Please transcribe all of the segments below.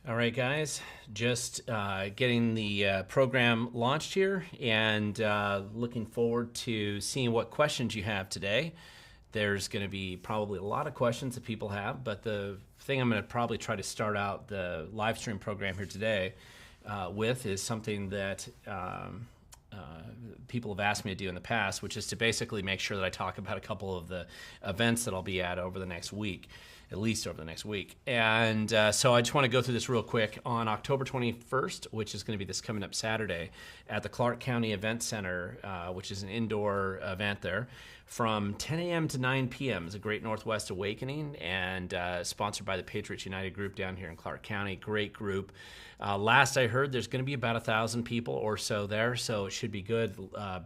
All right, guys, just getting the program launched here and looking forward to seeing what questions you have today. There's going to be probably a lot of questions that people have, but the thing I'm going to probably try to start out the live stream program here today with is something that people have asked me to do in the past, which is to basically make sure that I talk about a couple of the events that I'll be at over the next week, at least over the next week. And so I just want to go through this real quick. On October 21st, which is going to be this coming up Saturday, at the Clark County Event Center, which is an indoor event there, from 10 a.m. to 9 p.m. is a Great Northwest Awakening, and sponsored by the Patriots United group down here in Clark County. Great group. Last I heard, there's going to be about 1,000 people or so there, so it should be good.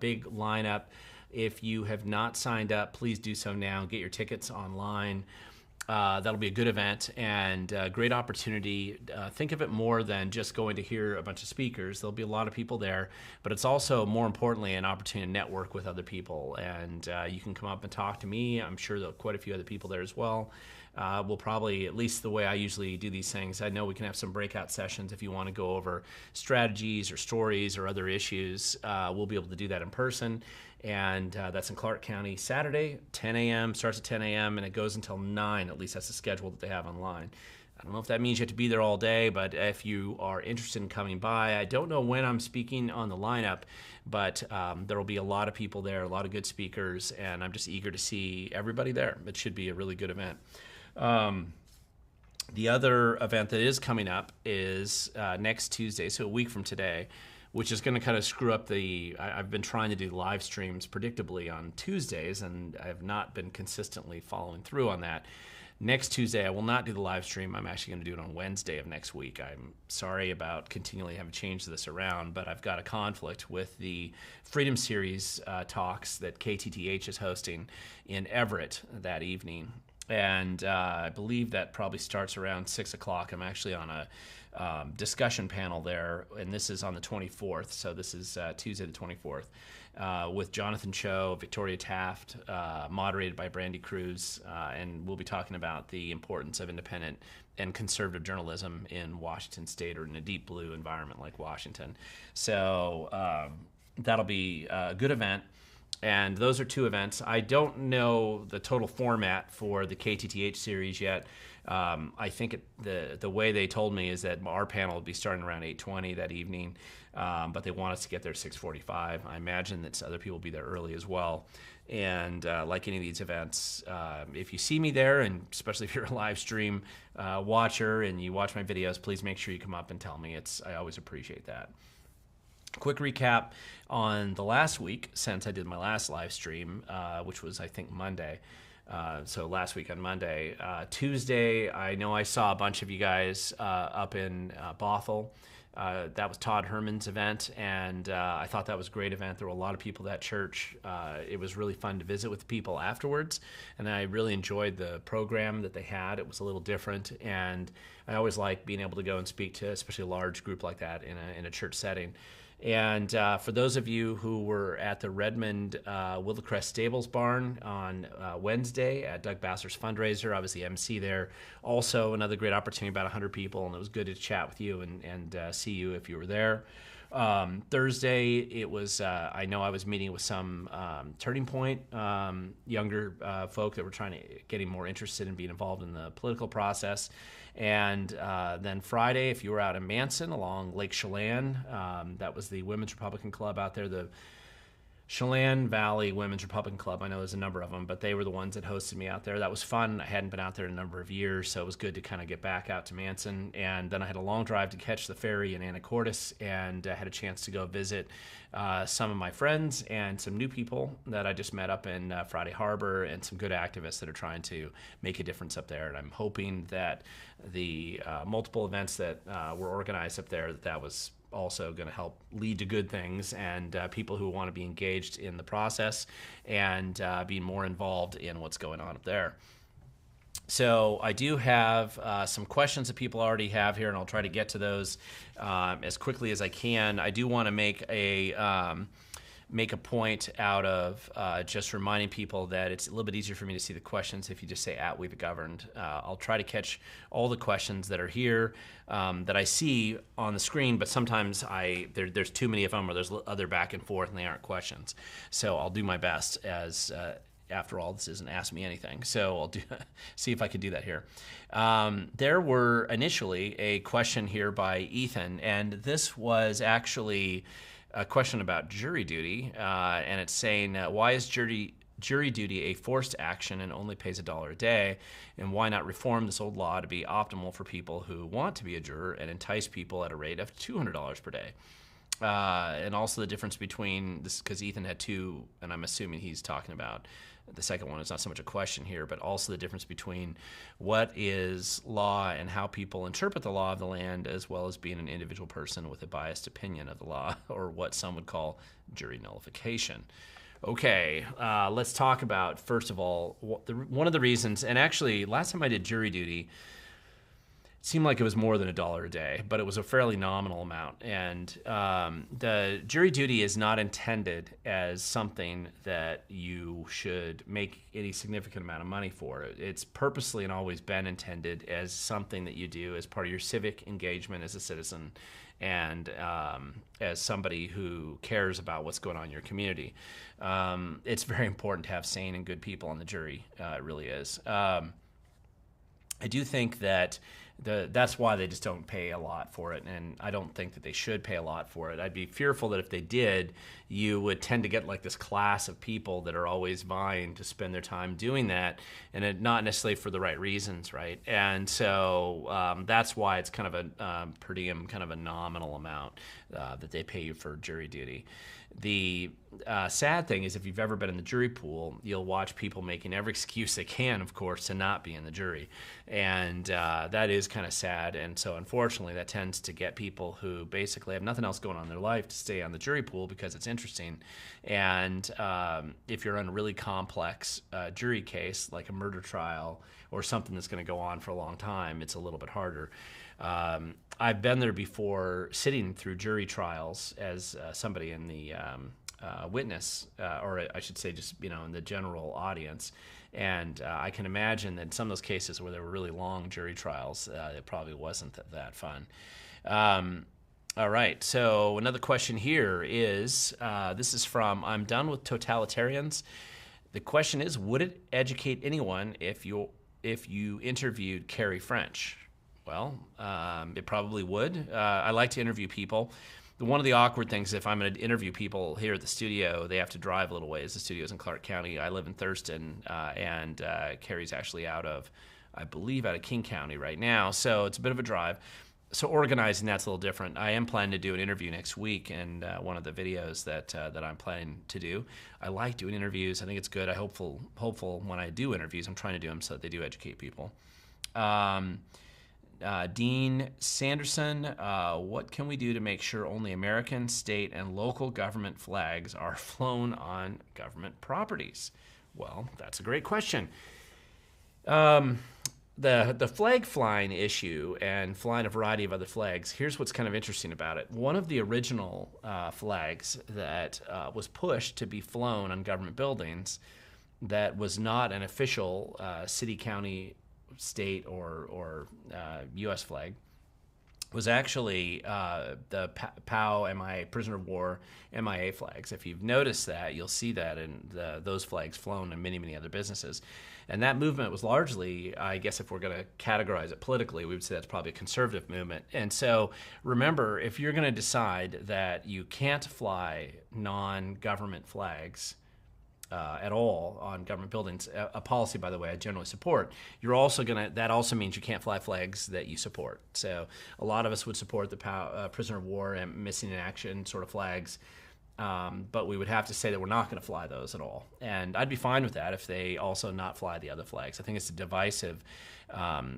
Big lineup. If you have not signed up, please do so now. Get your tickets online. That'll be a good event and a great opportunity. Think of it more than just going to hear a bunch of speakers. There'll be a lot of people there, but it's also, more importantly, an opportunity to network with other people. And you can come up and talk to me. I'm sure there'll be quite a few other people there as well. We'll probably, at least the way I usually do these things, I know we can have some breakout sessions if you want to go over strategies or stories or other issues. We'll be able to do that in person. And that's in Clark County, Saturday, 10 a.m., starts at 10 a.m., and it goes until 9, at least that's the schedule that they have online. I don't know if that means you have to be there all day, but if you are interested in coming by, I don't know when I'm speaking on the lineup, but there will be a lot of people there, a lot of good speakers, and I'm just eager to see everybody there. It should be a really good event. The other event that is coming up is next Tuesday, so a week from today, which is going to kind of screw up I've been trying to do live streams predictably on Tuesdays, and I have not been consistently following through on that. Next Tuesday, I will not do the live stream. I'm actually going to do it on Wednesday of next week. I'm sorry about continually having changed this around, but I've got a conflict with the Freedom Series talks that KTTH is hosting in Everett that evening. And I believe that probably starts around 6 o'clock. I'm actually on a discussion panel there, and this is on the 24th, so this is Tuesday the 24th, with Jonathan Cho, Victoria Taft, moderated by Brandy Cruz, and we'll be talking about the importance of independent and conservative journalism in Washington State, or in a deep blue environment like Washington. So that'll be a good event. And those are two events. I don't know the total format for the KTTH series yet. I think the way they told me is that our panel will be starting around 8:20 that evening, but they want us to get there at 6:45. I imagine that other people will be there early as well. And like any of these events, if you see me there, and especially if you're a live stream watcher and you watch my videos, please make sure you come up and tell me. I always appreciate that. Quick recap on the last week since I did my last live stream, which was, I think, Monday. So last week on Monday. Tuesday, I know I saw a bunch of you guys up in Bothell. That was Todd Herman's event, and I thought that was a great event. There were a lot of people at that church. It was really fun to visit with people afterwards, and I really enjoyed the program that they had. It was a little different, and I always like being able to go and speak to especially a large group like that in a church setting. And for those of you who were at the Redmond Wildercrest Stables Barn on Wednesday at Doug Bassler's fundraiser, I was the MC there. Also, another great opportunity, about 100 people, and it was good to chat with you and see you if you were there. Thursday, it was, I know I was meeting with some Turning Point younger folk that were getting more interested in being involved in the political process. And then Friday, if you were out in Manson along Lake Chelan, that was the Women's Republican Club out there, the Chelan Valley Women's Republican Club. I know there's a number of them, but they were the ones that hosted me out there. That was fun. I hadn't been out there in a number of years, so it was good to kind of get back out to Manson. And then I had a long drive to catch the ferry in Anacortes, and had a chance to go visit some of my friends and some new people that I just met up in Friday Harbor, and some good activists that are trying to make a difference up there. And I'm hoping that the multiple events that were organized up there, that was also going to help lead to good things, and people who want to be engaged in the process and be more involved in what's going on up there. So I do have some questions that people already have here, and I'll try to get to those as quickly as I can. I do want to make a make a point out of just reminding people that it's a little bit easier for me to see the questions if you just say @we the governed. I'll try to catch all the questions that are here that I see on the screen, but sometimes there's too many of them, or there's other back and forth and they aren't questions. So I'll do my best as after all, this isn't Ask Me Anything, so I'll see if I can do that here. There were initially a question here by Ethan, and this was actually a question about jury duty, and it's saying, why is jury duty a forced action and only pays $1 a day, and why not reform this old law to be optimal for people who want to be a juror and entice people at a rate of $200 per day? And also the difference between this, because Ethan had two, and I'm assuming he's talking about the second one. Is not so much a question here, but also the difference between what is law and how people interpret the law of the land, as well as being an individual person with a biased opinion of the law, or what some would call jury nullification. Okay, let's talk about, first of all, one of the reasons, and actually last time I did jury duty, it seemed like it was more than $1 a day, but it was a fairly nominal amount. And the jury duty is not intended as something that you should make any significant amount of money for. It's purposely and always been intended as something that you do as part of your civic engagement as a citizen, and as somebody who cares about what's going on in your community. It's very important to have sane and good people on the jury. It really is. I do think that that's why they just don't pay a lot for it, and I don't think that they should pay a lot for it. I'd be fearful that if they did, you would tend to get like this class of people that are always vying to spend their time doing that, and not necessarily for the right reasons, right? And so that's why it's kind of a per diem, kind of a nominal amount that they pay you for jury duty. The sad thing is, if you've ever been in the jury pool, you'll watch people making every excuse they can, of course, to not be in the jury. And that is kind of sad. And so, unfortunately, that tends to get people who basically have nothing else going on in their life to stay on the jury pool because it's interesting. And if you're in a really complex jury case, like a murder trial or something that's going to go on for a long time, it's a little bit harder. I've been there before, sitting through jury trials as somebody in the witness, or I should say just, in the general audience. And I can imagine that in some of those cases where there were really long jury trials, it probably wasn't that fun. All right, so another question here is, this is from I'm Done with Totalitarians. The question is, would it educate anyone if you interviewed Carrie French? Well, it probably would. I like to interview people. One of the awkward things, if I'm going to interview people here at the studio, they have to drive a little ways. The studio's in Clark County. I live in Thurston, and Carrie's actually out of King County right now. So it's a bit of a drive. So organizing that's a little different. I am planning to do an interview next week, and one of the videos that I'm planning to do. I like doing interviews. I think it's good. I'm hopeful when I do interviews, I'm trying to do them so that they do educate people. Dean Sanderson, what can we do to make sure only American, state, and local government flags are flown on government properties? Well, that's a great question. The flag flying issue and flying a variety of other flags, here's what's kind of interesting about it. One of the original flags that was pushed to be flown on government buildings that was not an official city, county, state, or U.S. flag was actually the POW, MIA, prisoner of war, MIA flags. If you've noticed that, you'll see that in those flags flown in many, many other businesses. And that movement was largely, I guess if we're going to categorize it politically, we would say that's probably a conservative movement. And so remember, if you're going to decide that you can't fly non-government flags at all on government buildings, a policy, by the way, I generally support, that also means you can't fly flags that you support. So a lot of us would support the prisoner of war and missing in action sort of flags, but we would have to say that we're not going to fly those at all. And I'd be fine with that if they also not fly the other flags. I think it's a divisive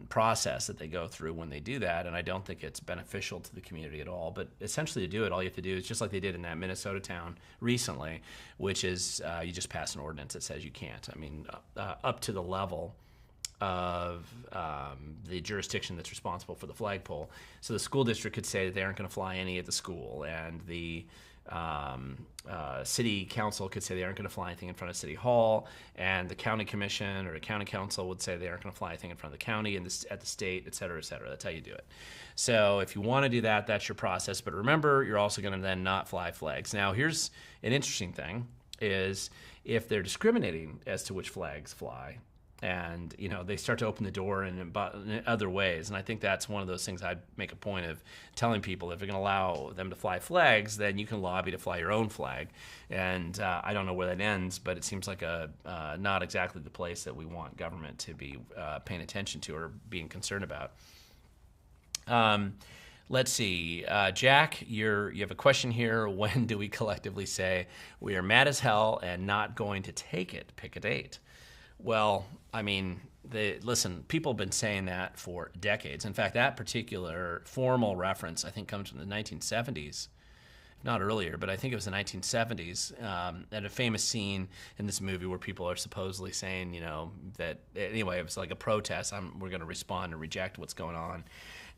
process that they go through when they do that, and I don't think it's beneficial to the community at all. But essentially to do it, all you have to do is just like they did in that Minnesota town recently, which is you just pass an ordinance that says you can't. I mean, up to the level of the jurisdiction that's responsible for the flagpole. So the school district could say that they aren't going to fly any at the school, and the City council could say they aren't going to fly anything in front of City Hall, and the county commission or the county council would say they aren't going to fly anything in front of the county and at the state, et cetera, et cetera. That's how you do it. So if you want to do that, that's your process. But remember, you're also going to then not fly flags. Now, here's an interesting thing, is if they're discriminating as to which flags fly, and they start to open the door in other ways. And I think that's one of those things I'd make a point of telling people. If you're going to allow them to fly flags, then you can lobby to fly your own flag. And I don't know where that ends, but it seems like not exactly the place that we want government to be paying attention to or being concerned about. Let's see. Jack, you have a question here. When do we collectively say we are mad as hell and not going to take it? Pick a date. Well, I mean, listen, people have been saying that for decades. In fact, that particular formal reference, I think, comes from the 1970s, not earlier, but I think it was the 1970s, at a famous scene in this movie where people are supposedly saying, that, anyway, it was like a protest. We're going to respond and reject what's going on.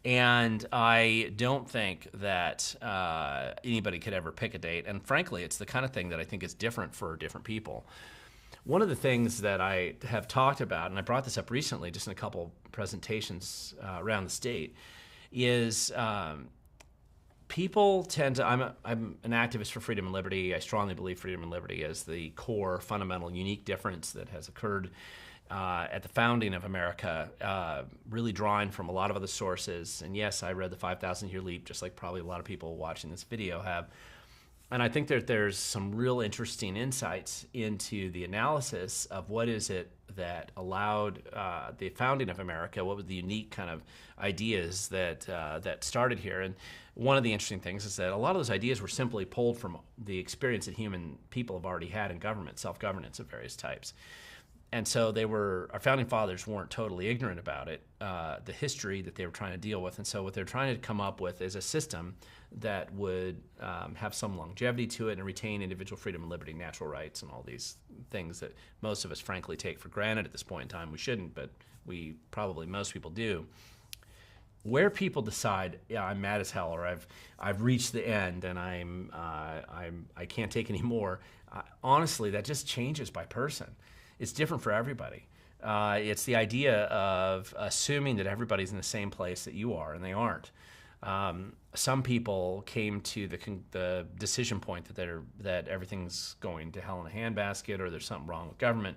And I don't think that anybody could ever pick a date. And frankly, it's the kind of thing that I think is different for different people. One of the things that I have talked about, and I brought this up recently just in a couple presentations around the state, is people tend to, I'm an activist for freedom and liberty. I strongly believe freedom and liberty is the core, fundamental, unique difference that has occurred at the founding of America, really drawing from a lot of other sources. And yes, I read the 5,000-Year Leap, just like probably a lot of people watching this video have. And I think that there's some real interesting insights into the analysis of what is it that allowed the founding of America, what were the unique kind of ideas that started here. And one of the interesting things is that a lot of those ideas were simply pulled from the experience that human people have already had in government, self-governance of various types. And so our founding fathers weren't totally ignorant about it, the history that they were trying to deal with. And so what they're trying to come up with is a system that would have some longevity to it and retain individual freedom and liberty, natural rights, and all these things that most of us frankly take for granted at this point in time. We shouldn't, but most people do. Where people decide, yeah, I'm mad as hell, or I've reached the end and I can't take any more. Honestly, that just changes by person. It's different for everybody. It's the idea of assuming that everybody's in the same place that you are, and they aren't. Some people came to the decision point that everything's going to hell in a handbasket, or there's something wrong with government,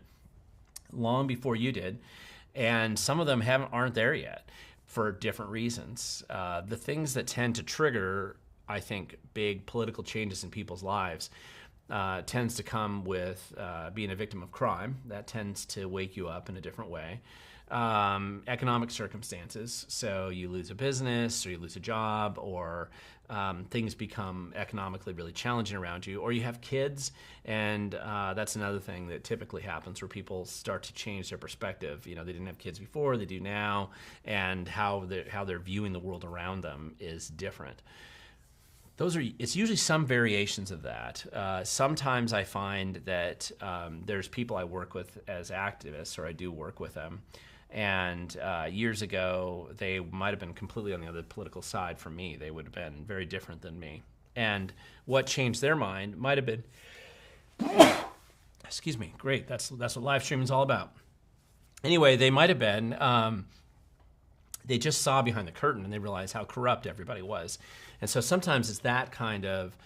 long before you did, and some of them aren't there yet for different reasons. The things that tend to trigger, I think, big political changes in people's lives tends to come with being a victim of crime. That tends to wake you up in a different way. Economic circumstances, so you lose a business or you lose a job, or things become economically really challenging around you, or you have kids, and that's another thing that typically happens where people start to change their perspective. They didn't have kids before, they do now, and how they're viewing the world around them is different. It's usually some variations of that. Sometimes I find that there's people I work with as activists, or I do work with them, and years ago they might have been completely on the other political side from me. They would have been very different than me. And what changed their mind might have been, excuse me, great, that's what live streaming is all about. Anyway, they might have been, they just saw behind the curtain and they realized how corrupt everybody was. And so sometimes it's that kind of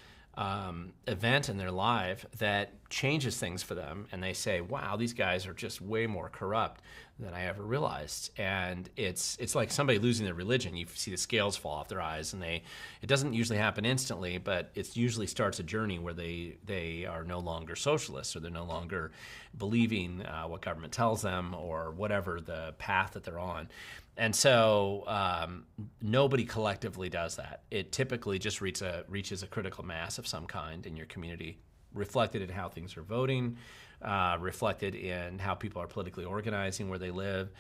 event in their life that changes things for them, and they say, wow, these guys are just way more corrupt than I ever realized. And it's like somebody losing their religion. You see the scales fall off their eyes, and it doesn't usually happen instantly, but it usually starts a journey where they are no longer socialists, or they're no longer believing what government tells them, or whatever the path that they're on. And so nobody collectively does that. It typically just reaches a critical mass of some kind in your community, reflected in how things are voting, reflected in how people are politically organizing where they live,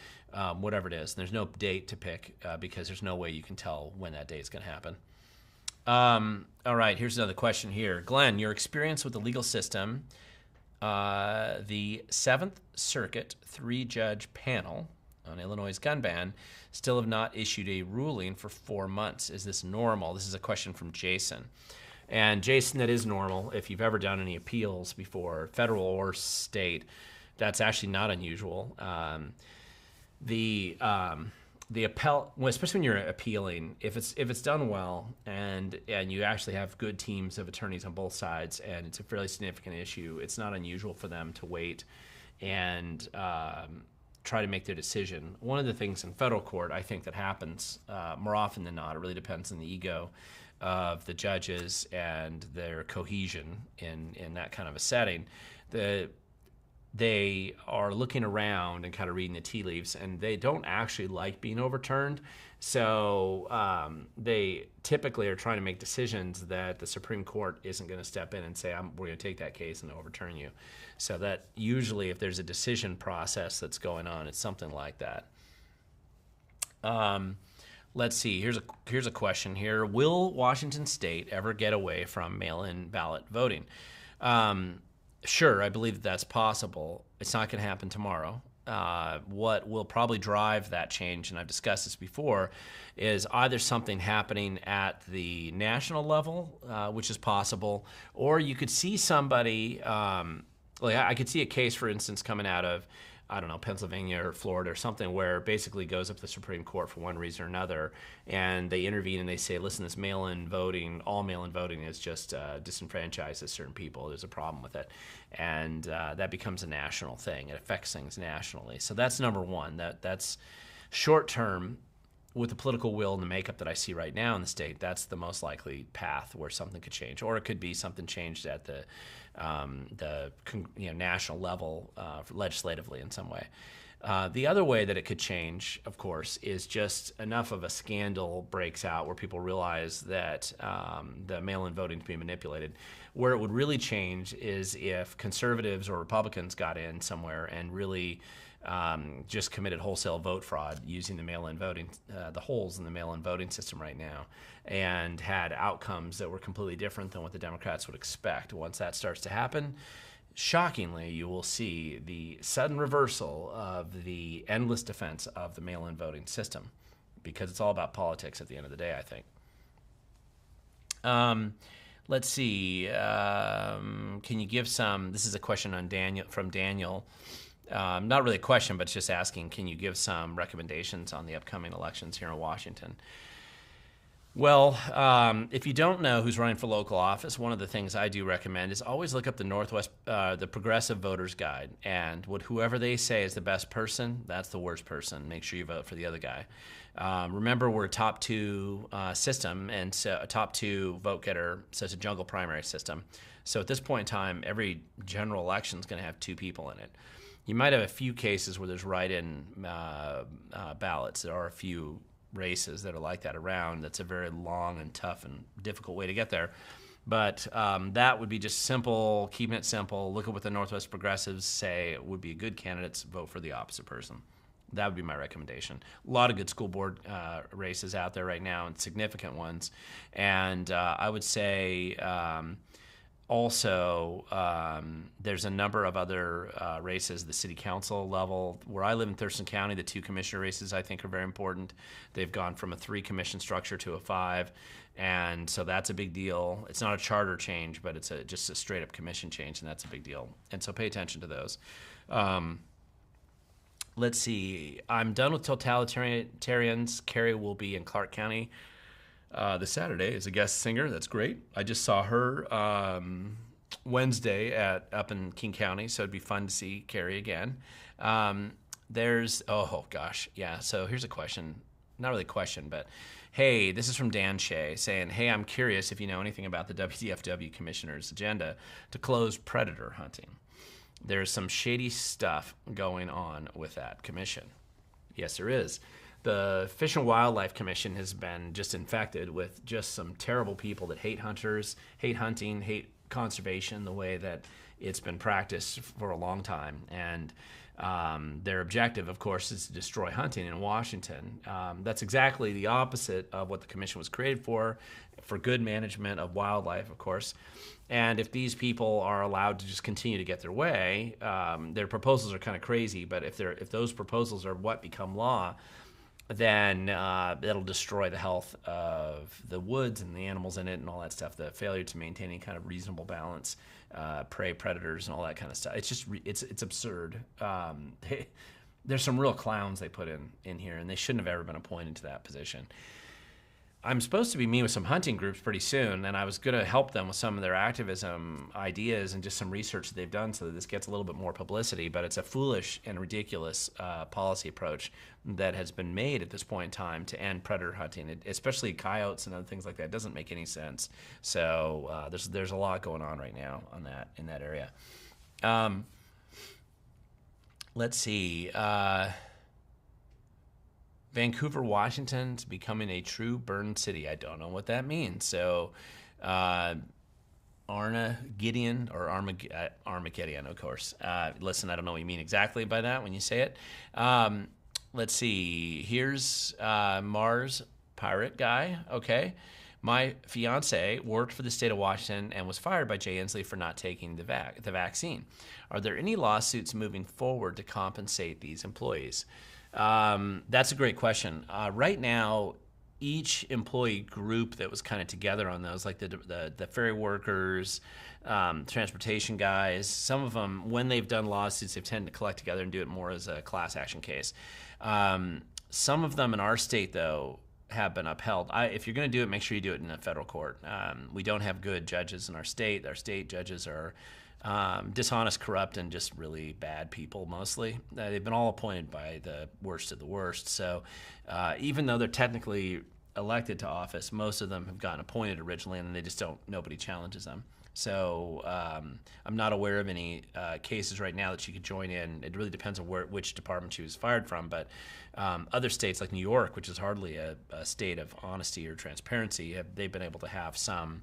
whatever it is. And there's no date to pick because there's no way you can tell when that date is going to happen. All right, here's another question here. Glenn, your experience with the legal system, the 7th Circuit 3-judge panel on Illinois' gun ban still have not issued a ruling for 4 months. Is this normal? This is a question from Jason. And Jason, that is normal. If you've ever done any appeals before, federal or state, that's actually not unusual. The appel, well, especially when you're appealing, if it's done well and you actually have good teams of attorneys on both sides, and it's a fairly significant issue, it's not unusual for them to wait and try to make their decision. One of the things in federal court, I think, that happens more often than not, it really depends on the ego of the judges and their cohesion in that kind of a setting. They are looking around and kind of reading the tea leaves, and they don't actually like being overturned. So they typically are trying to make decisions that the Supreme Court isn't going to step in and say, we're going to take that case and overturn you. So that usually if there's a decision process that's going on, it's something like that. Let's see. Here's a question here. Will Washington State ever get away from mail-in ballot voting? Sure, I believe that's possible. It's not going to happen tomorrow. What will probably drive that change, and I've discussed this before, is either something happening at the national level, which is possible, or you could see somebody, like I could see a case, for instance, coming out of, I don't know, Pennsylvania or Florida or something, where it basically goes up to the Supreme Court for one reason or another, and they intervene and they say, listen, this mail-in voting, all mail-in voting is just disenfranchises certain people. There's a problem with it. And that becomes a national thing. It affects things nationally. So that's number one. That's short-term. With the political will and the makeup that I see right now in the state, that's the most likely path where something could change, or it could be something changed at the national level, legislatively in some way. The other way that it could change, of course, is just enough of a scandal breaks out where people realize that the mail-in voting is being manipulated. Where it would really change is if conservatives or Republicans got in somewhere and really just committed wholesale vote fraud using the mail-in voting, the holes in the mail-in voting system right now, and had outcomes that were completely different than what the Democrats would expect. Once that starts to happen, shockingly, you will see the sudden reversal of the endless defense of the mail-in voting system, because it's all about politics at the end of the day, I think. Let's see. Can you give some? This is a question on from Daniel. Not really a question, but just asking, can you give some recommendations on the upcoming elections here in Washington? Well, if you don't know who's running for local office, one of the things I do recommend is always look up the Progressive Voters Guide, and whoever they say is the best person, that's the worst person. Make sure you vote for the other guy. Remember, we're a top two system, and so a top two vote getter, so it's a jungle primary system. So at this point in time, every general election is going to have two people in it. You might have a few cases where there's write-in ballots. There are a few races that are like that around. That's a very long and tough and difficult way to get there. But that would be just simple, keeping it simple. Look at what the Northwest Progressives say would be good candidates. Vote for the opposite person. That would be my recommendation. A lot of good school board races out there right now, and significant ones. And I would say also, there's a number of other races, the city council level. Where I live in Thurston County, the 2 commissioner races I think are very important. They've gone from a 3-commission structure to a 5, and so that's a big deal. It's not a charter change, but it's just a straight-up commission change, and that's a big deal. And so pay attention to those. Let's see. I'm done with totalitarians. Carrie will be in Clark County this Saturday as a guest singer. That's great. I just saw her Wednesday up in King County, so it'd be fun to see Carrie again. So here's a question. Not really a question, but hey, this is from Dan Shea saying, hey, I'm curious if you know anything about the WDFW commissioner's agenda to close predator hunting. There's some shady stuff going on with that commission. Yes, there is. The Fish and Wildlife Commission has been just infected with just some terrible people that hate hunters, hate hunting, hate conservation the way that it's been practiced for a long time. And their objective, of course, is to destroy hunting in Washington. That's exactly the opposite of what the commission was created for good management of wildlife, of course. And if these people are allowed to just continue to get their way, their proposals are kind of crazy, but if those proposals are what become law, then it'll destroy the health of the woods and the animals in it and all that stuff. The failure to maintain any kind of reasonable balance, prey predators and all that kind of stuff. It's just it's absurd. There's some real clowns they put in here, and they shouldn't have ever been appointed to that position. I'm supposed to be meeting with some hunting groups pretty soon, and I was going to help them with some of their activism ideas and just some research that they've done so that this gets a little bit more publicity. But it's a foolish and ridiculous policy approach that has been made at this point in time to end predator hunting, especially coyotes and other things like that. It doesn't make any sense. So there's a lot going on right now on in that area. Let's see. Vancouver, Washington, is becoming a true burned city. I don't know what that means. So, Armageddon, of course. Listen, I don't know what you mean exactly by that when you say it. Let's see. Here's Mars Pirate Guy. Okay. My fiance worked for the state of Washington and was fired by Jay Inslee for not taking the vaccine. Are there any lawsuits moving forward to compensate these employees? That's a great question. Right now, each employee group that was kind of together on those, like the ferry workers, transportation guys, some of them, when they've done lawsuits, they've tended to collect together and do it more as a class action case. Some of them in our state, though, have been upheld. If you're going to do it, make sure you do it in a federal court. We don't have good judges in our state. Our state judges are dishonest, corrupt, and just really bad people mostly. They've been all appointed by the worst of the worst. So even though they're technically elected to office, most of them have gotten appointed originally, and they just nobody challenges them. So I'm not aware of any cases right now that she could join in. It really depends on which department she was fired from. But other states like New York, which is hardly a state of honesty or transparency, they've been able to have some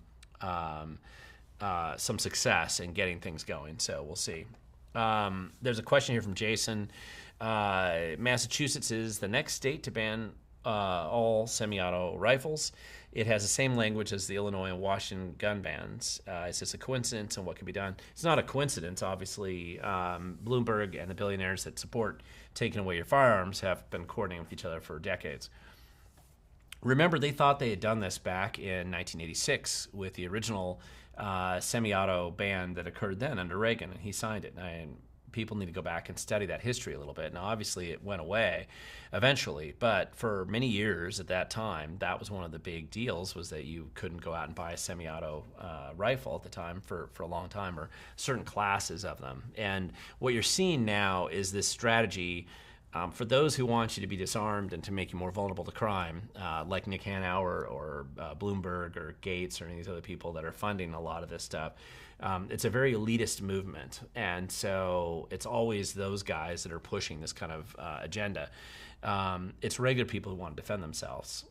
success in getting things going. So we'll see. There's a question here from Jason. Massachusetts is the next state to ban all semi-auto rifles. It has the same language as the Illinois and Washington gun bans. Is this a coincidence, and what can be done? It's not a coincidence. Obviously, Bloomberg and the billionaires that support taking away your firearms have been coordinating with each other for decades. Remember, they thought they had done this back in 1986 with the original semi-auto ban that occurred then under Reagan, and he signed it. And people need to go back and study that history a little bit. Now, obviously, it went away eventually, but for many years at that time, that was one of the big deals, was that you couldn't go out and buy a semi-auto rifle at the time for a long time, or certain classes of them. And what you're seeing now is this strategy for those who want you to be disarmed and to make you more vulnerable to crime, like Nick Hanauer or Bloomberg or Gates or any of these other people that are funding a lot of this stuff. It's a very elitist movement, and so it's always those guys that are pushing this kind of agenda. It's regular people who want to defend themselves.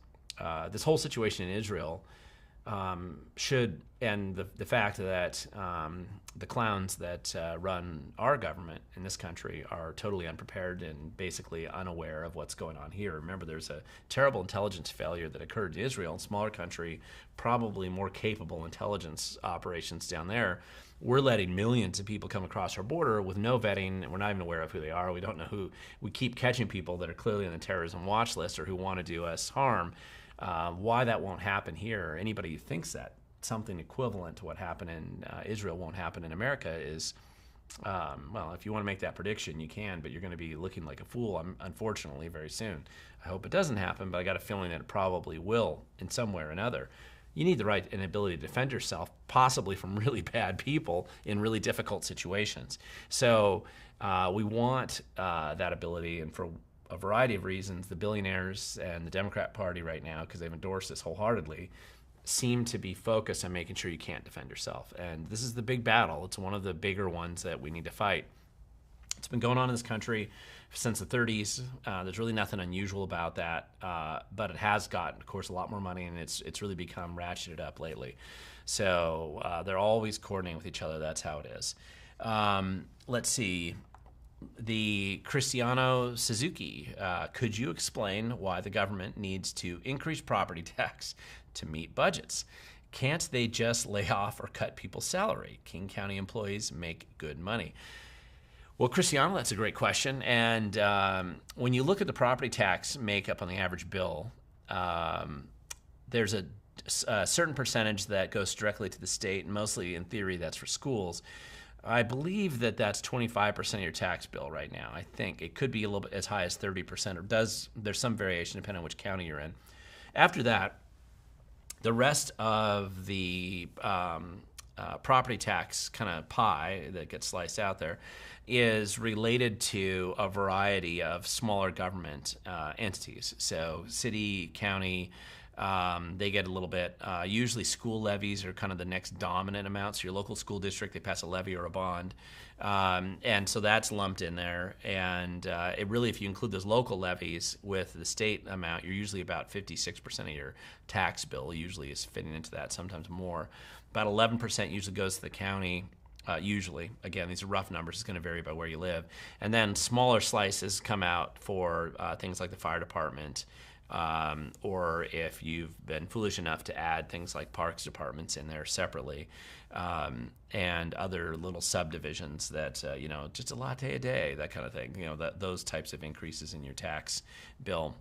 This whole situation in Israel should end the fact that the clowns that run our government in this country are totally unprepared and basically unaware of what's going on here. Remember, there's a terrible intelligence failure that occurred in Israel, a smaller country, probably more capable intelligence operations down there. We're letting millions of people come across our border with no vetting, and we're not even aware of who they are. We don't know who. We keep catching people that are clearly on the terrorism watch list or who want to do us harm. Why that won't happen here, or anybody who thinks that something equivalent to what happened in Israel won't happen in America is, well, if you want to make that prediction, you can, but you're going to be looking like a fool, unfortunately, very soon. I hope it doesn't happen, but I got a feeling that it probably will in some way or another. You need the right and ability to defend yourself, possibly from really bad people in really difficult situations. So we want that ability, and for a variety of reasons, the billionaires and the Democrat Party right now, because they've endorsed this wholeheartedly, seem to be focused on making sure you can't defend yourself. And this is the big battle. It's one of the bigger ones that we need to fight. It's been going on in this country since the 30s. There's really nothing unusual about that, but it has gotten, of course, a lot more money, and it's really become ratcheted up lately. So they're always coordinating with each other. That's how it is. Let's see. The Cristiano Suzuki, could you explain why the government needs to increase property tax to meet budgets? Can't they just lay off or cut people's salary? King County employees make good money. Well, Cristiano, that's a great question. And when you look at the property tax makeup on the average bill, there's a certain percentage that goes directly to the state, and mostly in theory that's for schools. I believe that that's 25% of your tax bill right now. I think it could be a little bit as high as 30%, or there's some variation depending on which county you're in. After that, the rest of the property tax kind of pie that gets sliced out there is related to a variety of smaller government entities. So city, county, they get a little bit. Usually school levies are kind of the next dominant amount. So your local school district, they pass a levy or a bond. And so that's lumped in there. And it really, if you include those local levies with the state amount, you're usually about 56% of your tax bill usually is fitting into that, sometimes more. About 11% usually goes to the county. Usually, again, these are rough numbers. It's going to vary by where you live. And then smaller slices come out for things like the fire department, or if you've been foolish enough to add things like parks departments in there separately, and other little subdivisions that, just a latte a day, that kind of thing, those types of increases in your tax bill.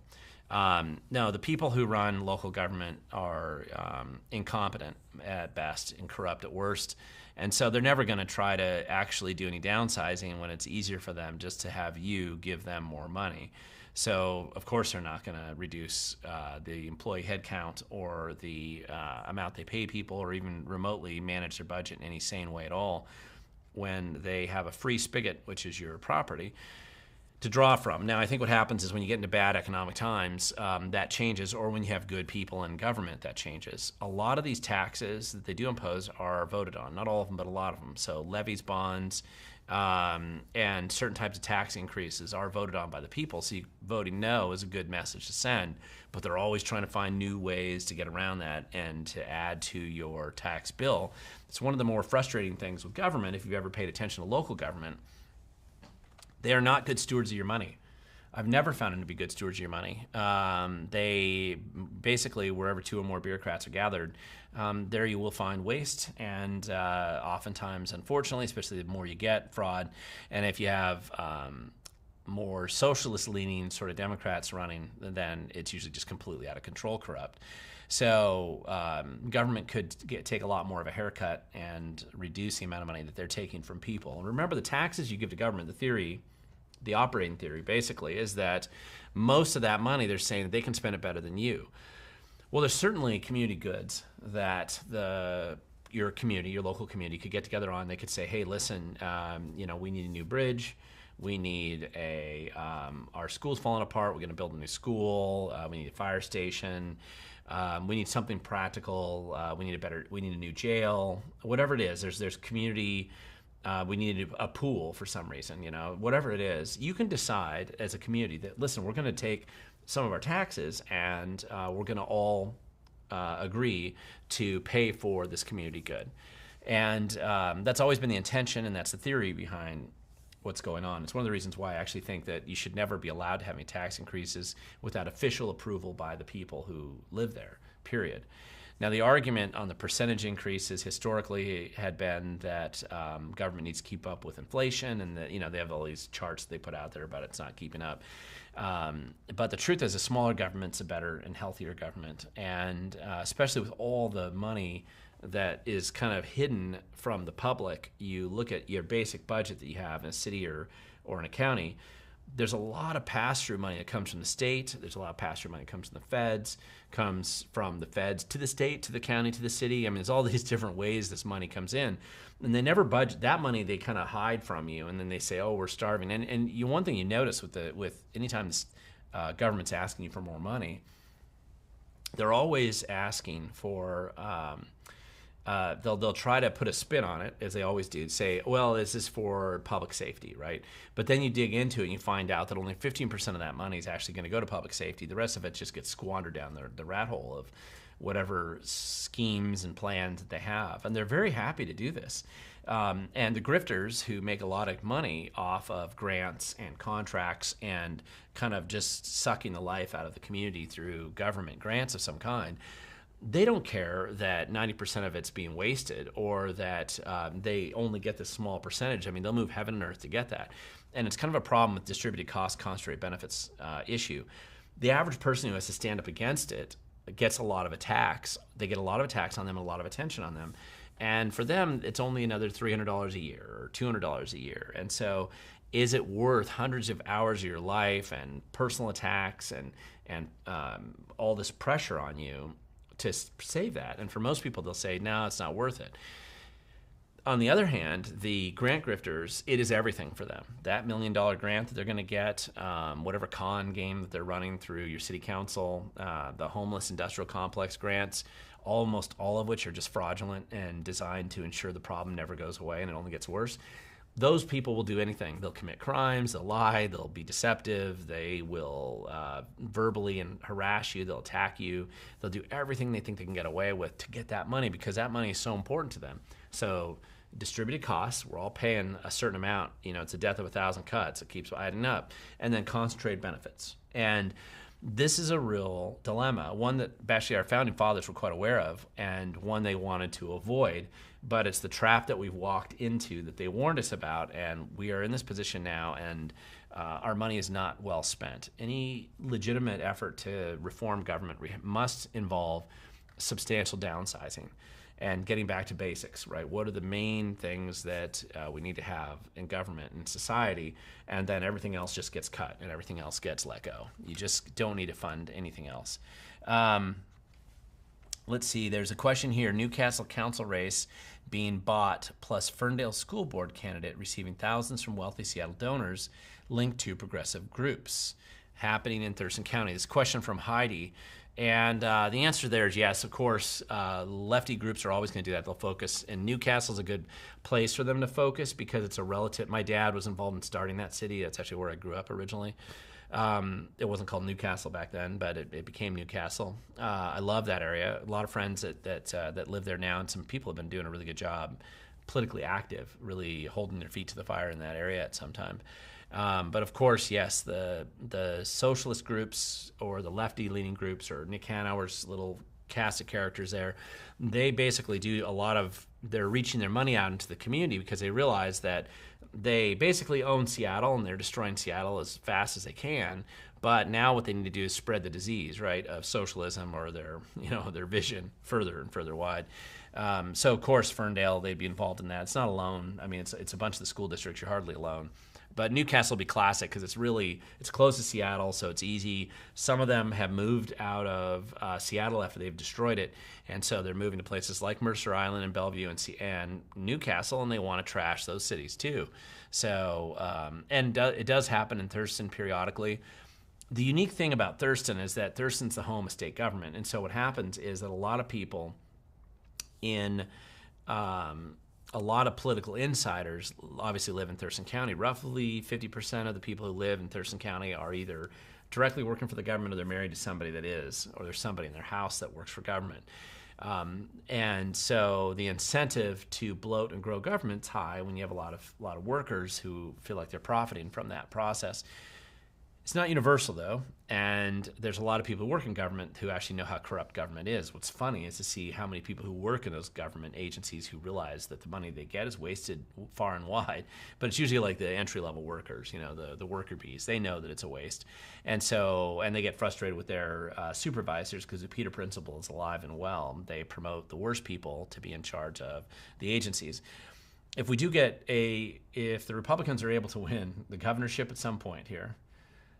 No, the people who run local government are incompetent at best and corrupt at worst. And so they're never going to try to actually do any downsizing when it's easier for them just to have you give them more money. So, of course, they're not going to reduce the employee headcount or the amount they pay people, or even remotely manage their budget in any sane way at all when they have a free spigot, which is your property, to draw from. Now, I think what happens is when you get into bad economic times, that changes, or when you have good people in government, that changes. A lot of these taxes that they do impose are voted on. Not all of them, but a lot of them. So levies, bonds, and certain types of tax increases are voted on by the people. So voting no is a good message to send, but they're always trying to find new ways to get around that and to add to your tax bill. It's one of the more frustrating things with government, if you've ever paid attention to local government. They are not good stewards of your money. I've never found them to be good stewards of your money. They basically, wherever two or more bureaucrats are gathered, there you will find waste, and oftentimes, unfortunately, especially the more you get, fraud. And if you have more socialist-leaning sort of Democrats running, then it's usually just completely out of control corrupt. So government could take a lot more of a haircut and reduce the amount of money that they're taking from people. And remember, the taxes you give to government, the operating theory basically is that most of that money, they're saying that they can spend it better than you. Well, there's certainly community goods that your local community could get together on. They could say, hey, listen, we need a new bridge. We need our school's falling apart. We're going to build a new school. We need a fire station. We need something practical. We need a new jail. Whatever it is, there's community. We need a pool for some reason. Whatever it is, you can decide as a community that, listen, we're going to take some of our taxes and we're going to all agree to pay for this community good. And that's always been the intention, and that's the theory behind what's going on. It's one of the reasons why I actually think that you should never be allowed to have any tax increases without official approval by the people who live there, period. Now, the argument on the percentage increases historically had been that government needs to keep up with inflation, and that they have all these charts they put out there about it's not keeping up. But the truth is, a smaller government's a better and healthier government, and especially with all the money that is kind of hidden from the public. You look at your basic budget that you have in a city or in a county. There's a lot of pass-through money that comes from the state. There's a lot of pass-through money that comes from the feds, comes from the feds to the state, to the county, to the city. I mean, there's all these different ways this money comes in. And they never budget. That money they kind of hide from you, and then they say, oh, we're starving. And one thing you notice with anytime this government's asking you for more money, they're always asking for they'll try to put a spin on it, as they always do, say, well, this is for public safety, right? But then you dig into it and you find out that only 15% of that money is actually going to go to public safety. The rest of it just gets squandered down the rat hole of whatever schemes and plans that they have. And they're very happy to do this. And the grifters who make a lot of money off of grants and contracts and kind of just sucking the life out of the community through government grants of some kind, they don't care that 90% of it's being wasted, or that they only get this small percentage. I mean, they'll move heaven and earth to get that. And it's kind of a problem with distributed cost, concentrated benefits issue. The average person who has to stand up against it gets a lot of attacks. They get a lot of attacks on them, a lot of attention on them. And for them, it's only another $300 a year or $200 a year. And so is it worth hundreds of hours of your life and personal attacks and all this pressure on you to save that? And for most people, they'll say, no, it's not worth it. On the other hand, the grant grifters, it is everything for them. That $1 million grant that they're going to get, whatever con game that they're running through your city council, the homeless industrial complex grants, almost all of which are just fraudulent and designed to ensure the problem never goes away and it only gets worse. Those people will do anything. They'll commit crimes, they'll lie, they'll be deceptive, they will verbally and harass you, they'll attack you, they'll do everything they think they can get away with to get that money, because that money is so important to them. So distributed costs, we're all paying a certain amount. You know, it's a death of 1,000 cuts. It keeps adding up. And then concentrated benefits. And this is a real dilemma, one that actually our founding fathers were quite aware of, and one they wanted to avoid. But it's the trap that we've walked into that they warned us about, and we are in this position now, and our money is not well spent. Any legitimate effort to reform government must involve substantial downsizing and getting back to basics, right? What are the main things that we need to have in government and society? And then everything else just gets cut and everything else gets let go. You just don't need to fund anything else. Let's see, there's a question here. Newcastle council race being bought, plus Ferndale school board candidate receiving thousands from wealthy Seattle donors linked to progressive groups, happening in Thurston County. This question from Heidi. And the answer there is yes, of course. Lefty groups are always going to do that. They'll focus, and Newcastle's a good place for them to focus because it's a relative. My dad was involved in starting that city. That's actually where I grew up originally. It wasn't called Newcastle back then, but it became Newcastle. I love that area. A lot of friends that live there now, and some people have been doing a really good job, politically active, really holding their feet to the fire in that area at some time. But of course, yes, the socialist groups or the lefty-leaning groups, or Nick Hanauer's little cast of characters there, they basically do a lot of, they're reaching their money out into the community because they realize that they basically own Seattle and they're destroying Seattle as fast as they can. But now what they need to do is spread the disease, right, of socialism, or their vision further and further wide. So of course, Ferndale, they'd be involved in that. It's not alone. I mean, it's a bunch of the school districts. You're hardly alone. But Newcastle will be classic because it's close to Seattle, so it's easy. Some of them have moved out of Seattle after they've destroyed it, and so they're moving to places like Mercer Island and Bellevue and Newcastle, and they want to trash those cities too. So, it does happen in Thurston periodically. The unique thing about Thurston is that Thurston's the home of state government, and so what happens is that a lot of people in a lot of political insiders obviously live in Thurston County. Roughly 50% of the people who live in Thurston County are either directly working for the government, or they're married to somebody that is, or there's somebody in their house that works for government. And so the incentive to bloat and grow government's high when you have a lot of workers who feel like they're profiting from that process. It's not universal, though, and there's a lot of people who work in government who actually know how corrupt government is. What's funny is to see how many people who work in those government agencies who realize that the money they get is wasted far and wide. But it's usually like the entry-level workers, the worker bees. They know that it's a waste. And they get frustrated with their supervisors because the Peter Principle is alive and well. They promote the worst people to be in charge of the agencies. If the Republicans are able to win the governorship at some point here,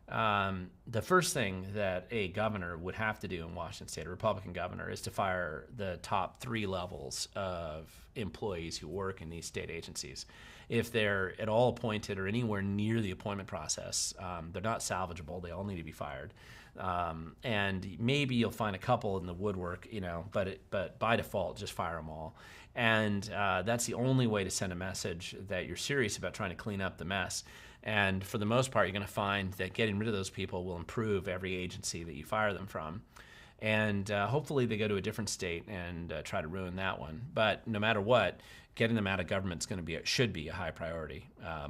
the first thing that a governor would have to do in Washington State, a Republican governor, is to fire the top 3 levels of employees who work in these state agencies. If they're at all appointed or anywhere near the appointment process, they're not salvageable. They all need to be fired. And maybe you'll find a couple in the woodwork, but by default, just fire them all. And that's the only way to send a message that you're serious about trying to clean up the mess. And for the most part, you're going to find that getting rid of those people will improve every agency that you fire them from. And hopefully they go to a different state and try to ruin that one. But no matter what, getting them out of government should be a high priority.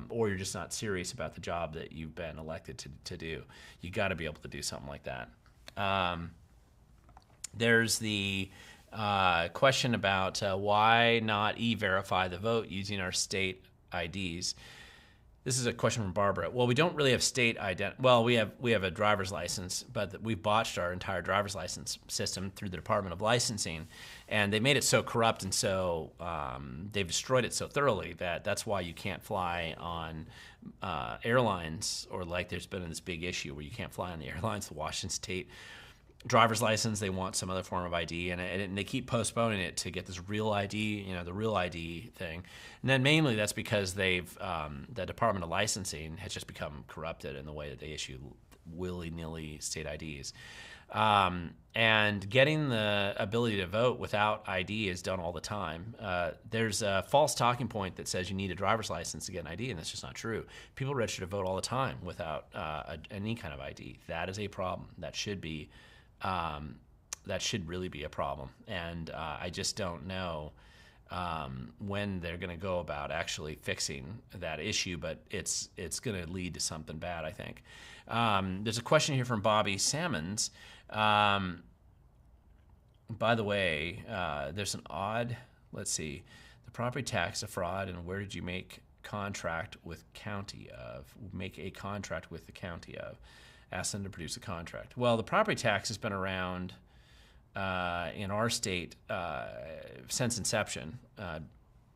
Or you're just not serious about the job that you've been elected to do. You got to be able to do something like that. There's the question about why not e-verify the vote using our state IDs. This is a question from Barbara. Well, we don't really have state identity. Well, we have a driver's license, but we've botched our entire driver's license system through the Department of Licensing, and they made it so corrupt and so they've destroyed it so thoroughly that's why you can't fly on airlines, or like there's been this big issue where you can't fly on the airlines. The Washington State driver's license, they want some other form of ID, and they keep postponing it to get this real ID, the real ID thing. And then mainly that's because the Department of Licensing has just become corrupted in the way that they issue willy-nilly state IDs. And getting the ability to vote without ID is done all the time. There's a false talking point that says you need a driver's license to get an ID, and that's just not true. People register to vote all the time without any kind of ID. That is a problem. That should really be a problem, and I just don't know when they're going to go about actually fixing that issue, but it's going to lead to something bad, I think. There's a question here from Bobby Salmons. By the way, there's an odd, let's see, the property tax, a fraud, and where did you make contract with county of? Make a contract with the county of. Ask them to produce a contract. Well, the property tax has been around in our state since inception.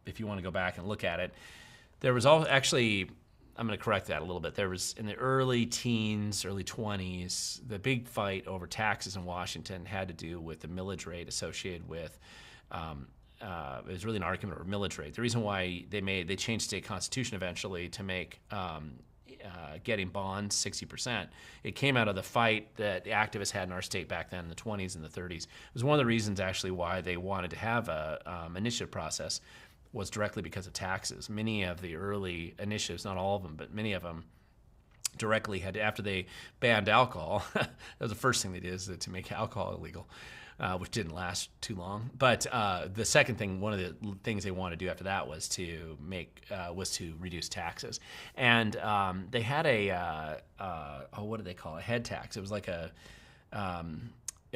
If you want to go back and look at it, there was actually, I'm going to correct that a little bit. There was in the early teens, early 20s, the big fight over taxes in Washington had to do with the millage rate associated with. It was really an argument over millage rate. The reason why they changed state constitution eventually to make getting bonds 60%. It came out of the fight that the activists had in our state back then in the 20s and the 30s. It was one of the reasons actually why they wanted to have a initiative process, was directly because of taxes. Many of the early initiatives, not all of them, but many of them directly had, after they banned alcohol, that was the first thing they did, is to make alcohol illegal. Which didn't last too long. But the second thing, one of the things they wanted to do after that was to reduce taxes. And they had what do they call it? A head tax. It was like it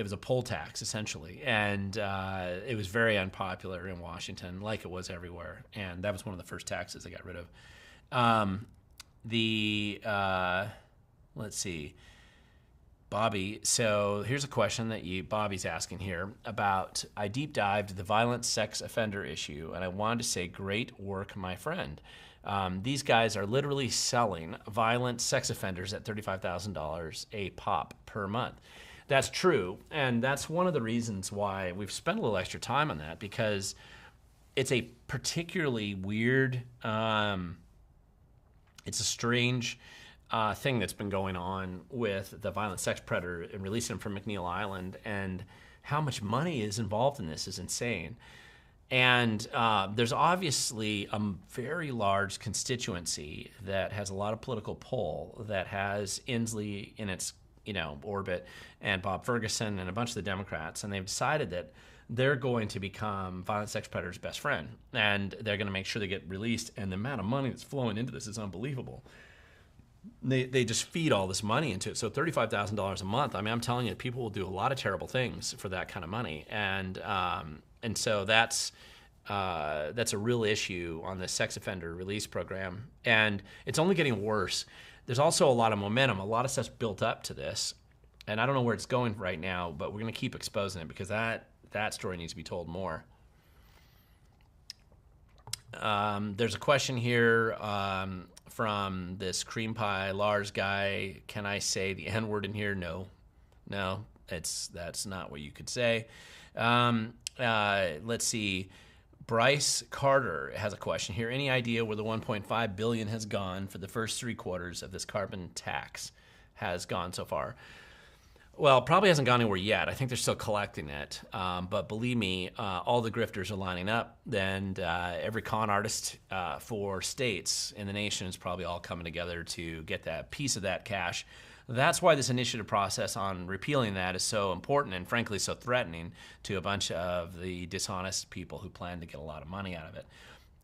was a poll tax essentially, and it was very unpopular in Washington, like it was everywhere. And that was one of the first taxes they got rid of. Let's see. Bobby, so here's a question that Bobby's asking here about, I deep dived the violent sex offender issue, and I wanted to say, great work, my friend. These guys are literally selling violent sex offenders at $35,000 a pop per month. That's true, and that's one of the reasons why we've spent a little extra time on that, because it's a particularly weird, it's a strange thing that's been going on with the violent sex predator and releasing him from McNeil Island, and how much money is involved in this is insane. And there's obviously a very large constituency that has a lot of political pull, that has Inslee in its orbit, and Bob Ferguson and a bunch of the Democrats, and they've decided that they're going to become violent sex predators' best friend, and they're going to make sure they get released. And the amount of money that's flowing into this is unbelievable. They just feed all this money into it. So $35,000 a month. I mean, I'm telling you, people will do a lot of terrible things for that kind of money, and so that's a real issue on the sex offender release program, and it's only getting worse. There's also a lot of momentum. A lot of stuff's built up to this, and I don't know where it's going right now, but we're going to keep exposing it, because that story needs to be told more. There's a question here from this cream pie Lars guy. Can I say the N-word in here? No, that's not what you could say. Let's see. Bryce Carter has a question here. Any idea where the $1.5 billion has gone for the first 3 quarters of this carbon tax has gone so far? Well, probably hasn't gone anywhere yet. I think they're still collecting it. But believe me, all the grifters are lining up, and every con artist for states in the nation is probably all coming together to get that piece of that cash. That's why this initiative process on repealing that is so important, and frankly so threatening to a bunch of the dishonest people who plan to get a lot of money out of it.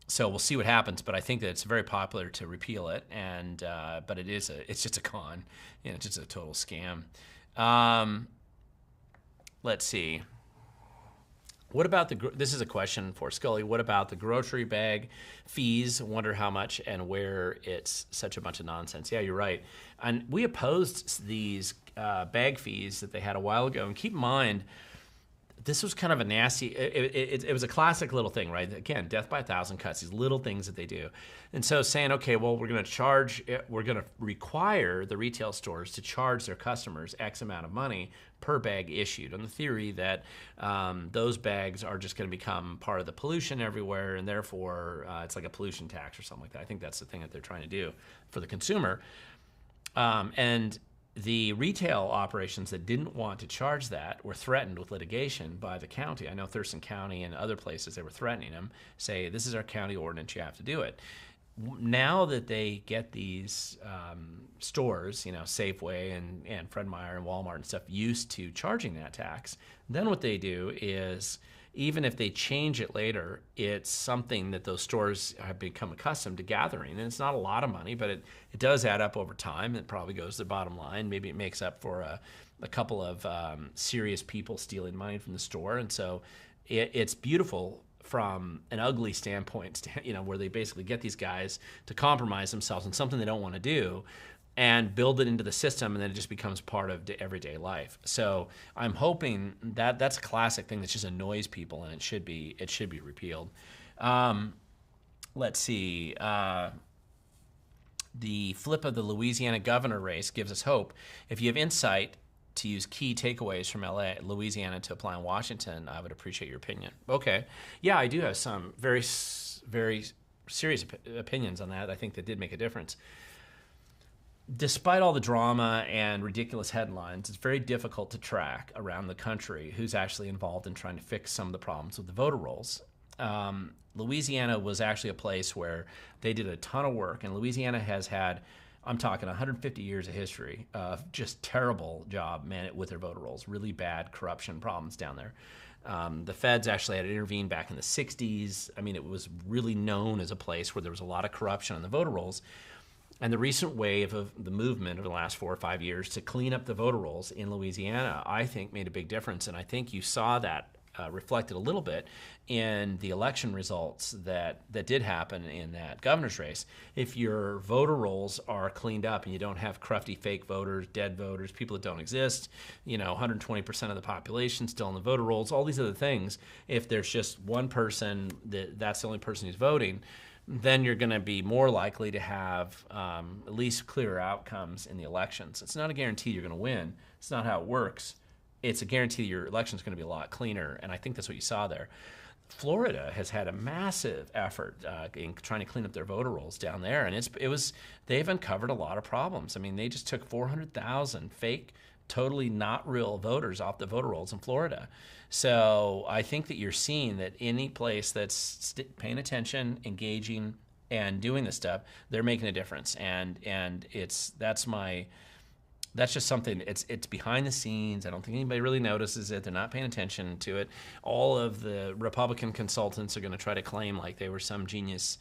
So we'll see what happens, but I think that it's very popular to repeal it, and but it's just a con, it's just a total scam. let's see. What about this is a question for Scully. What about the grocery bag fees? Wonder how much and where it's such a bunch of nonsense. Yeah, you're right. And we opposed these bag fees that they had a while ago. And keep in mind, this was kind of a nasty, it was a classic little thing, right? Again, death by 1,000 cuts, these little things that they do. And so saying, okay, well, we're going to require the retail stores to charge their customers X amount of money per bag issued, on the theory that those bags are just going to become part of the pollution everywhere, and therefore it's like a pollution tax or something like that. I think that's the thing that they're trying to do for the consumer. And the retail operations that didn't want to charge that were threatened with litigation by the county. I know Thurston County and other places, they were threatening them, say, this is our county ordinance, you have to do it. Now that they get these stores, Safeway and Fred Meyer and Walmart and stuff, used to charging that tax, then what they do is, even if they change it later, it's something that those stores have become accustomed to gathering. And it's not a lot of money, but it does add up over time. It probably goes to the bottom line. Maybe it makes up for a couple of serious people stealing money from the store. And so it's beautiful from an ugly standpoint, where they basically get these guys to compromise themselves on something they don't want to do and build it into the system, and then it just becomes part of everyday life. So I'm hoping that that's a classic thing that just annoys people, and it should be repealed. Let's see. The flip of the Louisiana governor race gives us hope. If you have insight to use key takeaways from Louisiana to apply in Washington, I would appreciate your opinion. Okay. Yeah, I do have some very, very serious opinions on that. I think that did make a difference. Despite all the drama and ridiculous headlines, it's very difficult to track around the country who's actually involved in trying to fix some of the problems with the voter rolls. Louisiana was actually a place where they did a ton of work, and Louisiana has had, I'm talking 150 years of history of just terrible job, with their voter rolls, really bad corruption problems down there. The feds actually had intervened back in the 60s. I mean, it was really known as a place where there was a lot of corruption on the voter rolls. And the recent wave of the movement over the last 4 or 5 years to clean up the voter rolls in Louisiana, I think made a big difference. And I think you saw that reflected a little bit in the election results that did happen in that governor's race. If your voter rolls are cleaned up and you don't have crufty fake voters, dead voters, people that don't exist, 120% of the population still in the voter rolls, all these other things, if there's just one person that's the only person who's voting, then you're going to be more likely to have at least clearer outcomes in the elections. It's not a guarantee you're going to win. It's not how it works. It's a guarantee your election is going to be a lot cleaner, and I think that's what you saw there. Florida has had a massive effort in trying to clean up their voter rolls down there, and they've uncovered a lot of problems. I mean, they just took 400,000 fake, totally not real voters off the voter rolls in Florida. So I think that you're seeing that any place that's paying attention, engaging, and doing this stuff, they're making a difference. And that's just something, it's behind the scenes. I don't think anybody really notices it. They're not paying attention to it. All of the Republican consultants are going to try to claim like they were some genius,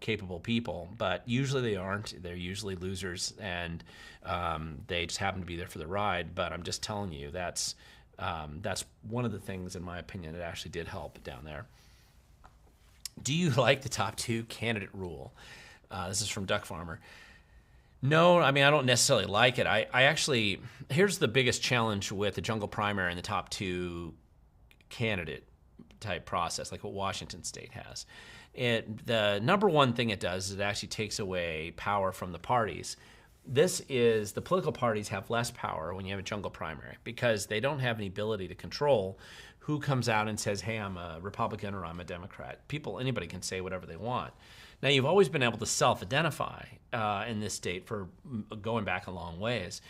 capable people, but usually they aren't. They're usually losers, and they just happen to be there for the ride. But I'm just telling you, that's one of the things, in my opinion, that actually did help down there. Do you like the top two candidate rule? This is from Duck Farmer. No, I mean, I don't necessarily like it. I actually, here's the biggest challenge with the jungle primary and the top two candidate type process, like what Washington State has. The number one thing it does is it actually takes away power from the parties. The political parties have less power when you have a jungle primary because they don't have any ability to control who comes out and says, hey, I'm a Republican or I'm a Democrat. Anybody can say whatever they want. Now, you've always been able to self-identify in this state for going back a long ways.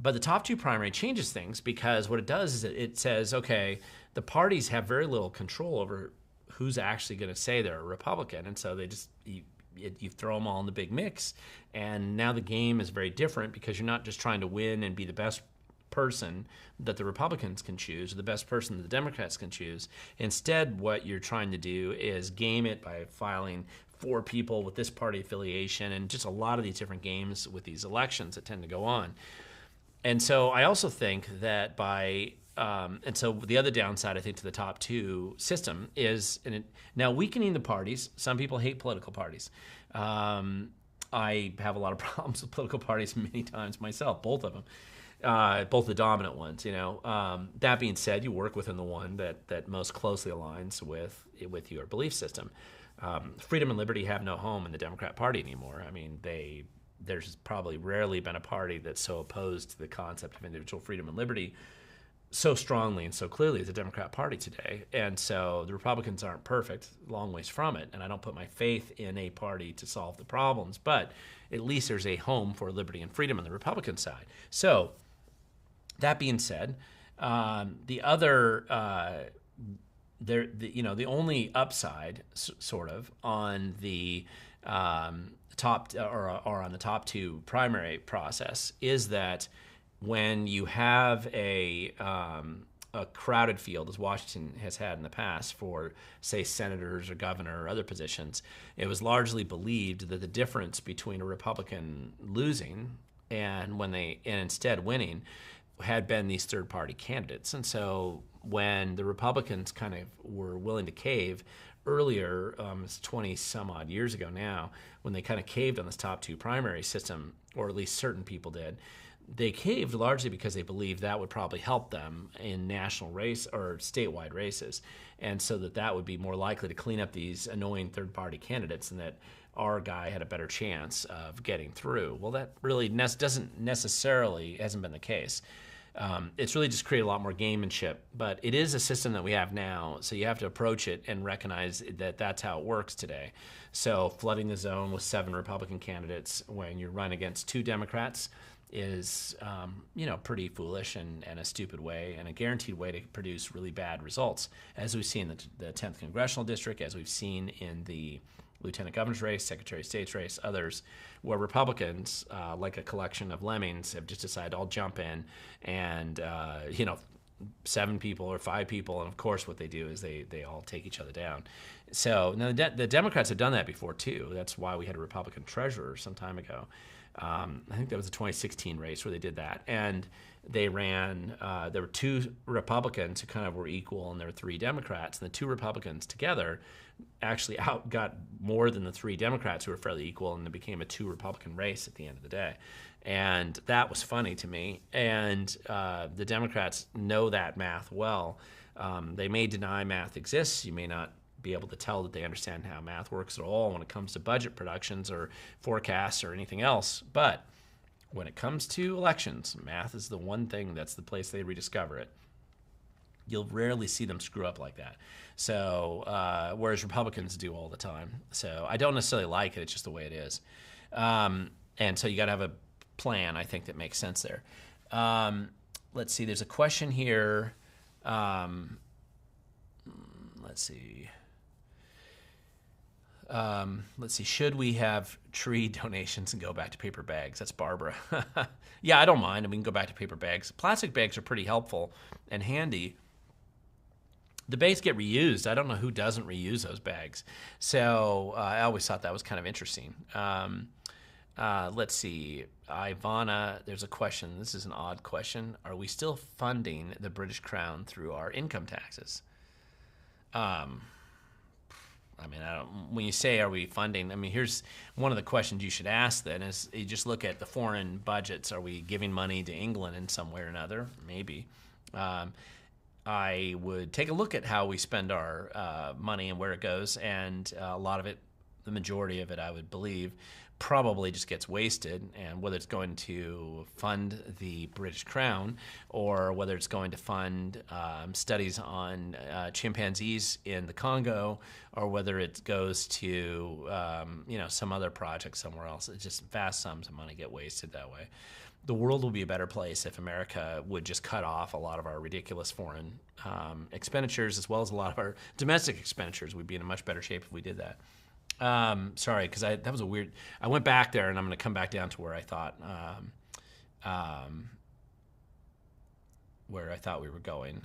But the top two primary changes things because what it does is it says, okay, the parties have very little control over who's actually going to say they're a Republican. And so you throw them all in the big mix. And now the game is very different because you're not just trying to win and be the best person that the Republicans can choose or the best person that the Democrats can choose. Instead, what you're trying to do is game it by filing 4 people with this party affiliation and just a lot of these different games with these elections that tend to go on. And so I also think that and so the other downside, I think, to the top two system is now weakening the parties. Some people hate political parties. I have a lot of problems with political parties many times myself, both of them, both the dominant ones. That being said, you work within the one that most closely aligns with your belief system. Freedom and liberty have no home in the Democrat Party anymore. I mean, there's probably rarely been a party that's so opposed to the concept of individual freedom and liberty so strongly and so clearly as the Democrat Party today. And so the Republicans aren't perfect, long ways from it, and I don't put my faith in a party to solve the problems, but at least there's a home for liberty and freedom on the Republican side. So that being said, the only upside sort of on the top or on the top two primary process is that when you have a crowded field, as Washington has had in the past for, say, senators or governor or other positions, it was largely believed that the difference between a Republican losing and instead winning had been these third-party candidates. And so when the Republicans kind of were willing to cave earlier, it's 20 some odd years ago now, when they kind of caved on this top two primary system, or at least certain people did, they caved largely because they believed that would probably help them in national race or statewide races, and so that would be more likely to clean up these annoying third-party candidates, and that our guy had a better chance of getting through. Well, that really hasn't been the case. It's really just created a lot more gamemanship, but it is a system that we have now, so you have to approach it and recognize that that's how it works today. So flooding the zone with 7 Republican candidates when you run against 2 Democrats is pretty foolish and a stupid way and a guaranteed way to produce really bad results, as we've seen in the 10th Congressional District, as we've seen in the Lieutenant Governor's race, Secretary of State's race, others, where Republicans, like a collection of lemmings, have just decided, I'll jump in and, 7 people or 5 people, and of course what they do is they all take each other down. So now the Democrats have done that before too. That's why we had a Republican treasurer some time ago. I think that was a 2016 race where they did that, and they ran. There were 2 Republicans who kind of were equal, and there were 3 Democrats, and the 2 Republicans together actually got more than the 3 Democrats who were fairly equal, and it became a 2 Republican race at the end of the day. And that was funny to me. And the Democrats know that math well. They may deny math exists. You may not be able to tell that they understand how math works at all when it comes to budget productions or forecasts or anything else. But when it comes to elections, math is the one thing that's the place they rediscover it. You'll rarely see them screw up like that. So, whereas Republicans do all the time. So I don't necessarily like it. It's just the way it is. And so you got to have a plan, I think, that makes sense there. Let's see. There's a question here. Let's see. Should we have tree donations and go back to paper bags? That's Barbara. Yeah, I don't mind. We can go back to paper bags. Plastic bags are pretty helpful and handy. The bags get reused. I don't know who doesn't reuse those bags. So I always thought that was kind of interesting. Let's see. Ivana, there's a question. This is an odd question. Are we still funding the British Crown through our income taxes? When you say, are we funding, here's one of the questions you should ask then is you just look at the foreign budgets. Are we giving money to England in some way or another? Maybe. I would take a look at how we spend our money and where it goes, and a lot of it, the majority of it, I would believe, probably just gets wasted, and whether it's going to fund the British Crown or whether it's going to fund studies on chimpanzees in the Congo, or whether it goes to some other project somewhere else. It's just vast sums of money get wasted that way. The world will be a better place if America would just cut off a lot of our ridiculous foreign expenditures, as well as a lot of our domestic expenditures. We'd be in a much better shape if we did that. Sorry, because that was a weird. I went back there, and I'm going to come back down to where I thought we were going.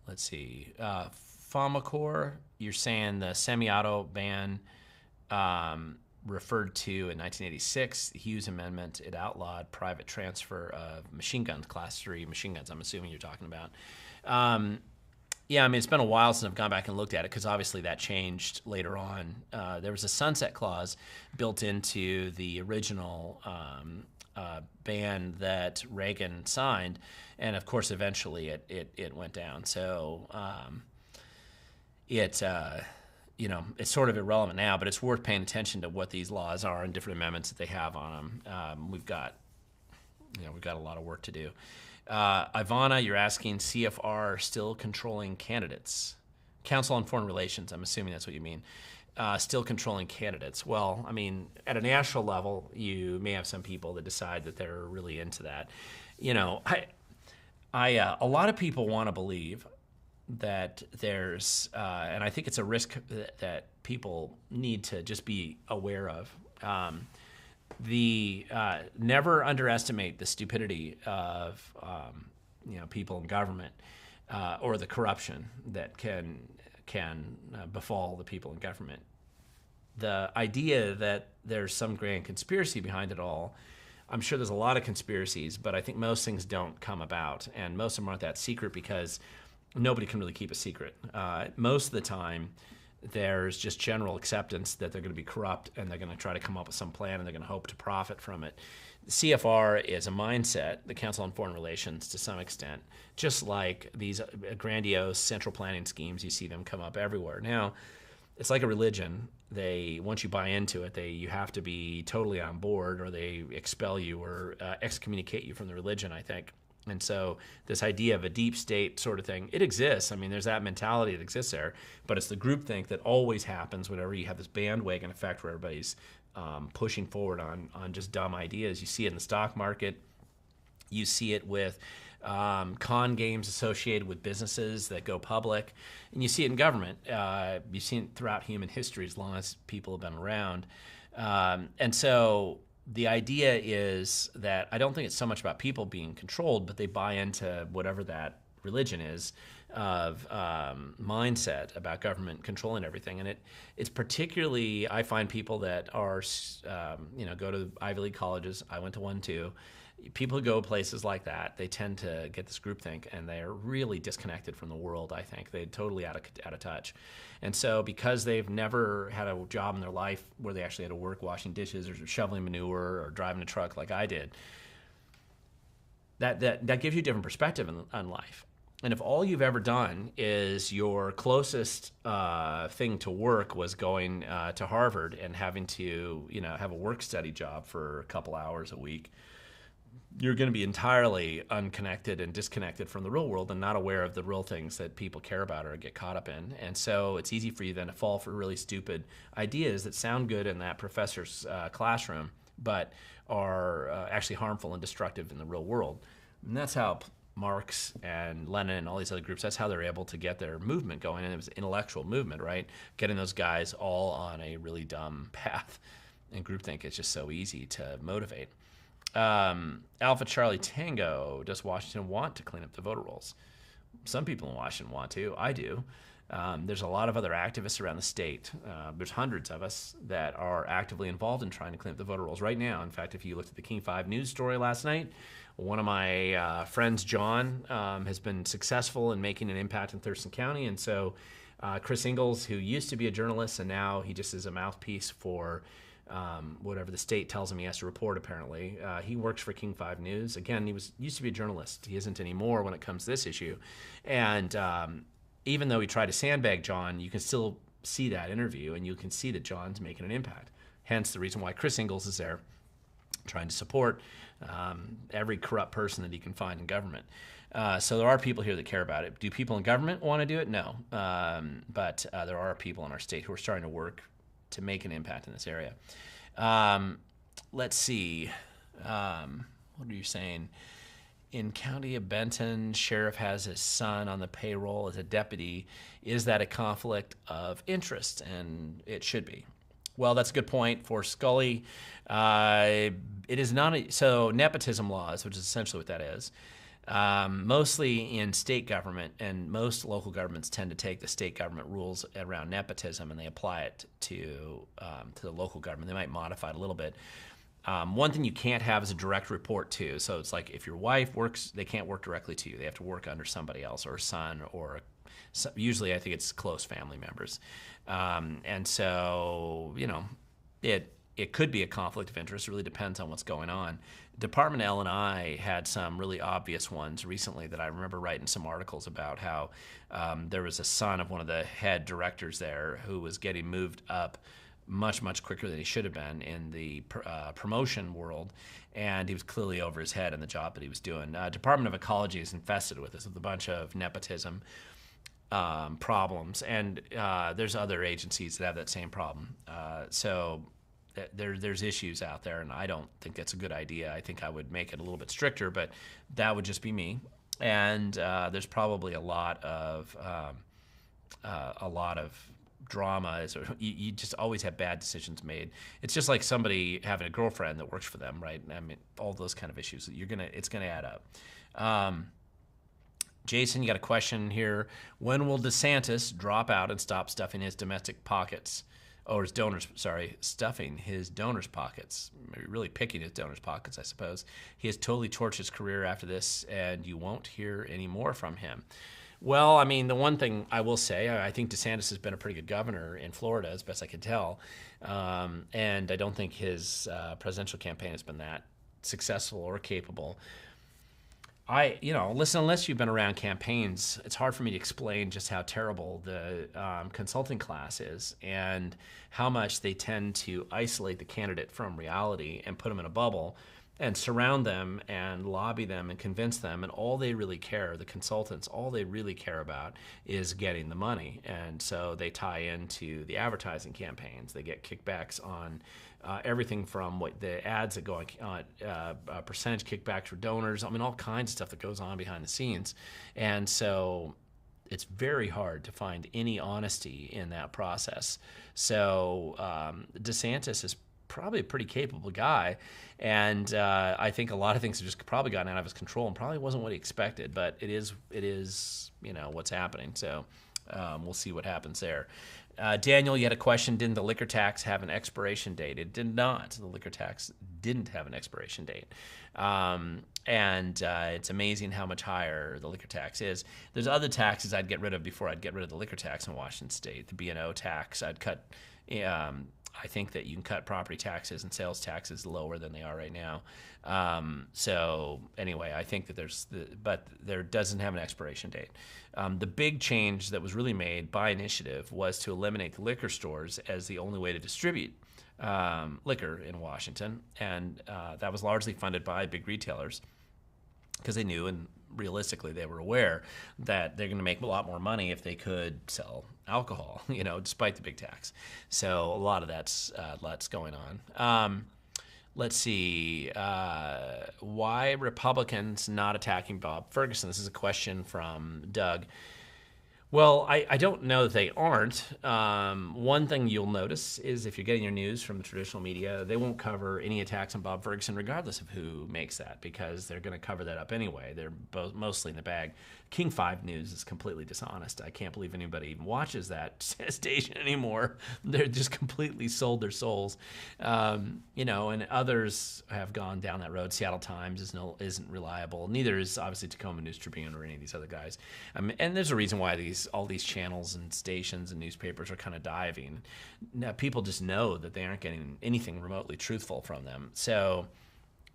Let's see. Famacor, you're saying the semi-auto ban referred to in 1986, the Hughes Amendment. It outlawed private transfer of machine guns, Class 3 machine guns, I'm assuming you're talking about. Yeah, I mean, it's been a while since I've gone back and looked at it because obviously that changed later on. There was a sunset clause built into the original ban that Reagan signed, and of course, eventually it went down. So it's sort of irrelevant now, but it's worth paying attention to what these laws are and different amendments that they have on them. We've got a lot of work to do. Ivana, you're asking CFR still controlling candidates. Council on Foreign Relations, I'm assuming that's what you mean. Still controlling candidates. Well, I mean, at a national level, you may have some people that decide that they're really into that. A lot of people want to believe that there's, and I think it's a risk that people need to just be aware of. Never underestimate the stupidity of people in government or the corruption that can befall the people in government. The idea that there's some grand conspiracy behind it all, I'm sure there's a lot of conspiracies, but I think most things don't come about, and most of them aren't that secret because nobody can really keep a secret. Most of the time, there's just general acceptance that they're going to be corrupt and they're going to try to come up with some plan and they're going to hope to profit from it. The CFR is a mindset, the Council on Foreign Relations to some extent, just like these grandiose central planning schemes, you see them come up everywhere. Now, it's like a religion. Once you buy into it, you have to be totally on board or they expel you or excommunicate you from the religion, I think. And so this idea of a deep state sort of thing, it exists. I mean, there's that mentality that exists there, but it's the groupthink that always happens whenever you have this bandwagon effect where everybody's pushing forward on just dumb ideas. You see it in the stock market. You see it with con games associated with businesses that go public. And you see it in government. You've seen it throughout human history as long as people have been around. And so the idea is that I don't think it's so much about people being controlled, but they buy into whatever that religion is of mindset about government controlling everything. And it's particularly, I find people that are, go to Ivy League colleges. I went to one too. People who go places like that, they tend to get this groupthink, and they're really disconnected from the world, I think. They're totally out of touch. And so because they've never had a job in their life where they actually had to work washing dishes or shoveling manure or driving a truck like I did, that gives you a different perspective on life. And if all you've ever done is your closest thing to work was going to Harvard and having to have a work-study job for a couple hours a week, you're going to be entirely unconnected and disconnected from the real world and not aware of the real things that people care about or get caught up in. And so it's easy for you then to fall for really stupid ideas that sound good in that professor's classroom, but are actually harmful and destructive in the real world. And that's how Marx and Lenin and all these other groups, that's how they're able to get their movement going. And it was an intellectual movement, right? Getting those guys all on a really dumb path. And groupthink is just so easy to motivate. Alpha Charlie Tango, does Washington want to clean up the voter rolls? Some people in Washington want to. I do. There's a lot of other activists around the state. There's hundreds of us that are actively involved in trying to clean up the voter rolls right now. In fact, if you looked at the King 5 News story last night, one of my friends, John, has been successful in making an impact in Thurston County. And so Chris Ingalls, who used to be a journalist and now he just is a mouthpiece for whatever the state tells him he has to report, apparently. He works for King 5 News. Again, he used to be a journalist. He isn't anymore when it comes to this issue. And even though he tried to sandbag John, you can still see that interview, and you can see that John's making an impact. Hence the reason why Chris Ingalls is there, trying to support every corrupt person that he can find in government. So there are people here that care about it. Do people in government want to do it? No. But there are people in our state who are starting to work to make an impact in this area. Let's see. What are you saying? In County of Benton, sheriff has his son on the payroll as a deputy. Is that a conflict of interest? And it should be. Well, that's a good point for Scully. It is not so nepotism laws, which is essentially what that is. Mostly in state government, and most local governments tend to take the state government rules around nepotism and they apply it to the local government. They might modify it a little bit. One thing you can't have is a direct report to. So it's like if your wife works, they can't work directly to you. They have to work under somebody else, or a son, or usually I think it's close family members. And so, it could be a conflict of interest. It really depends on what's going on. Department L&I had some really obvious ones recently that I remember writing some articles about how there was a son of one of the head directors there who was getting moved up much, much quicker than he should have been in the promotion world, and he was clearly over his head in the job that he was doing. Department of Ecology is infested with this, with a bunch of nepotism problems, and there's other agencies that have that same problem. So there's issues out there, and I don't think that's a good idea. I think I would make it a little bit stricter, but that would just be me. And there's probably a lot of drama. You just always have bad decisions made. It's just like somebody having a girlfriend that works for them, right? I mean, all those kind of issues. It's gonna add up. Jason, you got a question here. When will DeSantis drop out and stop stuffing his domestic pockets? Or his donors, stuffing his donors' pockets. Really picking his donors' pockets, I suppose. He has totally torched his career after this, and you won't hear any more from him. Well, I mean, the one thing I will say, I think DeSantis has been a pretty good governor in Florida, as best I can tell. And I don't think his presidential campaign has been that successful or capable. Listen, unless you've been around campaigns, it's hard for me to explain just how terrible the consulting class is and how much they tend to isolate the candidate from reality and put them in a bubble and surround them and lobby them and convince them. And all they really care, the consultants, all they really care about is getting the money. And so they tie into the advertising campaigns. They get kickbacks on everything from what the ads that go on, percentage kickbacks for donors. I mean, all kinds of stuff that goes on behind the scenes. And so it's very hard to find any honesty in that process. So DeSantis is probably a pretty capable guy, and I think a lot of things have just probably gotten out of his control and probably wasn't what he expected, but it is what's happening. So we'll see what happens there. Daniel, you had a question. Didn't the liquor tax have an expiration date? It did not. The liquor tax didn't have an expiration date. And it's amazing how much higher the liquor tax is. There's other taxes I'd get rid of before I'd get rid of the liquor tax in Washington State. The B&O tax, I'd cut. I think that you can cut property taxes and sales taxes lower than they are right now. So anyway, I think that but there doesn't have an expiration date. The big change that was really made by initiative was to eliminate the liquor stores as the only way to distribute liquor in Washington, and that was largely funded by big retailers because they knew, and realistically they were aware, that they're going to make a lot more money if they could sell alcohol, despite the big tax. So a lot of that's going on. Let's see. Why Republicans not attacking Bob Ferguson? This is a question from Doug. Well, I don't know that they aren't. One thing you'll notice is if you're getting your news from the traditional media, they won't cover any attacks on Bob Ferguson regardless of who makes that, because they're going to cover that up anyway. They're mostly in the bag. King 5 News is completely dishonest. I can't believe anybody even watches that station anymore. They're just completely sold their souls. And others have gone down that road. Seattle Times isn't reliable. Neither is obviously Tacoma News Tribune or any of these other guys. And there's a reason why all these channels and stations and newspapers are kind of diving. Now, people just know that they aren't getting anything remotely truthful from them. So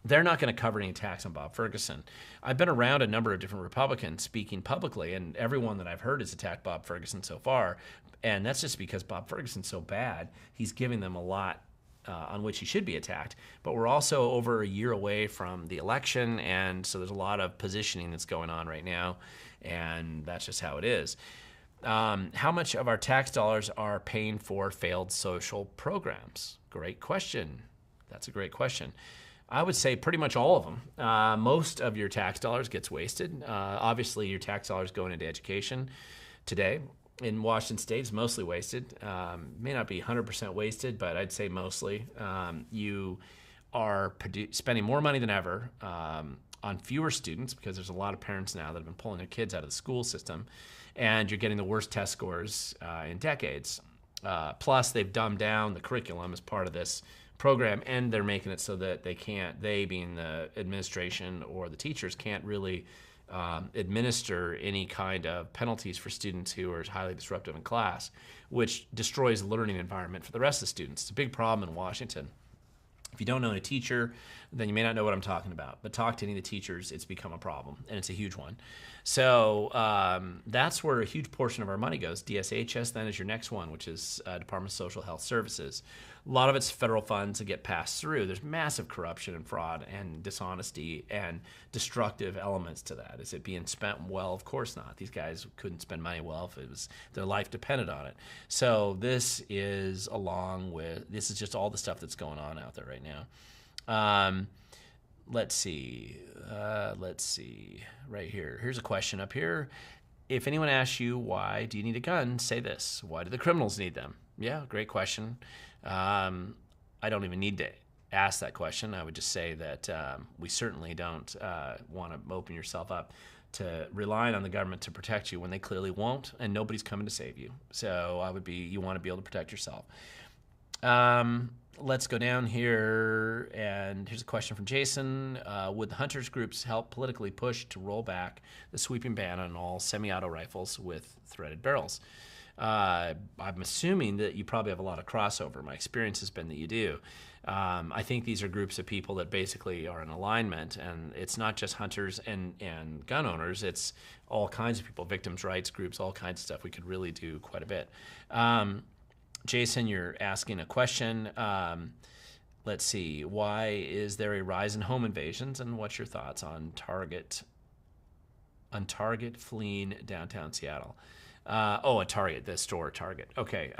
they're not going to cover any attacks on Bob Ferguson. I've been around a number of different Republicans speaking publicly, and everyone that I've heard has attacked Bob Ferguson so far. And that's just because Bob Ferguson's so bad. He's giving them a lot on which he should be attacked. But we're also over a year away from the election, and so there's a lot of positioning that's going on right now, and that's just how it is. How much of our tax dollars are paying for failed social programs? Great question. That's a great question. I would say pretty much all of them. Most of your tax dollars gets wasted. Obviously, your tax dollars going into education today in Washington State is mostly wasted. May not be 100% wasted, but I'd say mostly. You are spending more money than ever on fewer students, because there's a lot of parents now that have been pulling their kids out of the school system, and you're getting the worst test scores in decades. Plus, they've dumbed down the curriculum as part of this program, and they're making it so that they being the administration or the teachers, can't really administer any kind of penalties for students who are highly disruptive in class, which destroys the learning environment for the rest of the students. It's a big problem in Washington. If you don't know a teacher, then you may not know what I'm talking about. But talk to any of the teachers, it's become a problem, and it's a huge one. So that's where a huge portion of our money goes. DSHS then is your next one, which is Department of Social Health Services. A lot of it's federal funds that get passed through. There's massive corruption and fraud and dishonesty and destructive elements to that. Is it being spent well? Of course not. These guys couldn't spend money well if it was their life depended on it. So this is just all the stuff that's going on out there right now. Let's see. Right here. Here's a question up here. If anyone asks you, why do you need a gun? Say this. Why do the criminals need them? Yeah, great question. I don't even need to ask that question. I would just say that we certainly don't want to open yourself up to relying on the government to protect you when they clearly won't, and nobody's coming to save you. So you want to be able to protect yourself. Let's go down here, and here's a question from Jason. Would the hunters groups help politically push to roll back the sweeping ban on all semi-auto rifles with threaded barrels? I'm assuming that you probably have a lot of crossover. My experience has been that you do. I think these are groups of people that basically are in alignment, and it's not just hunters and gun owners. It's all kinds of people, victims' rights groups, all kinds of stuff. We could really do quite a bit. Jason, you're asking a question. Let's see. Why is there a rise in home invasions, and what's your thoughts on Target fleeing downtown Seattle? A Target, the store Target. Okay.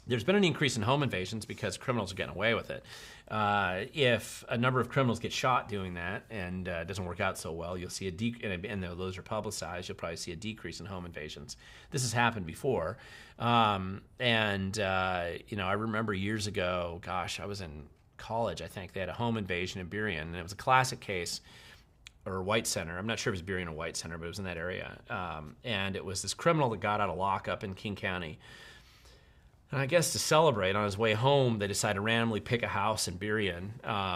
There's been an increase in home invasions because criminals are getting away with it. If a number of criminals get shot doing that and it doesn't work out so well, you'll see and those are publicized, you'll probably see a decrease in home invasions. This has happened before. I remember years ago, I was in college, I think. They had a home invasion in Burien, and it was a classic case, or White Center. I'm not sure if it was Burien or White Center, but it was in that area. And it was this criminal that got out of lockup in King County. And I guess to celebrate, on his way home, they decided to randomly pick a house in Burien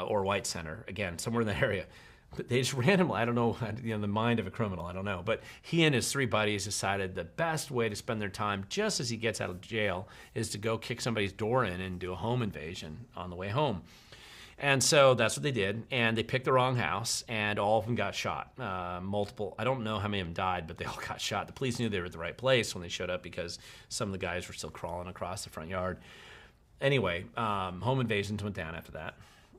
or White Center, again, somewhere in that area. But they just randomly, I don't know, the mind of a criminal, I don't know. But he and his 3 buddies decided the best way to spend their time, just as he gets out of jail, is to go kick somebody's door in and do a home invasion on the way home. And so that's what they did, and they picked the wrong house, and all of them got shot. Multiple, I don't know how many of them died, but they all got shot. The police knew they were at the right place when they showed up because some of the guys were still crawling across the front yard. Anyway, home invasions went down after that.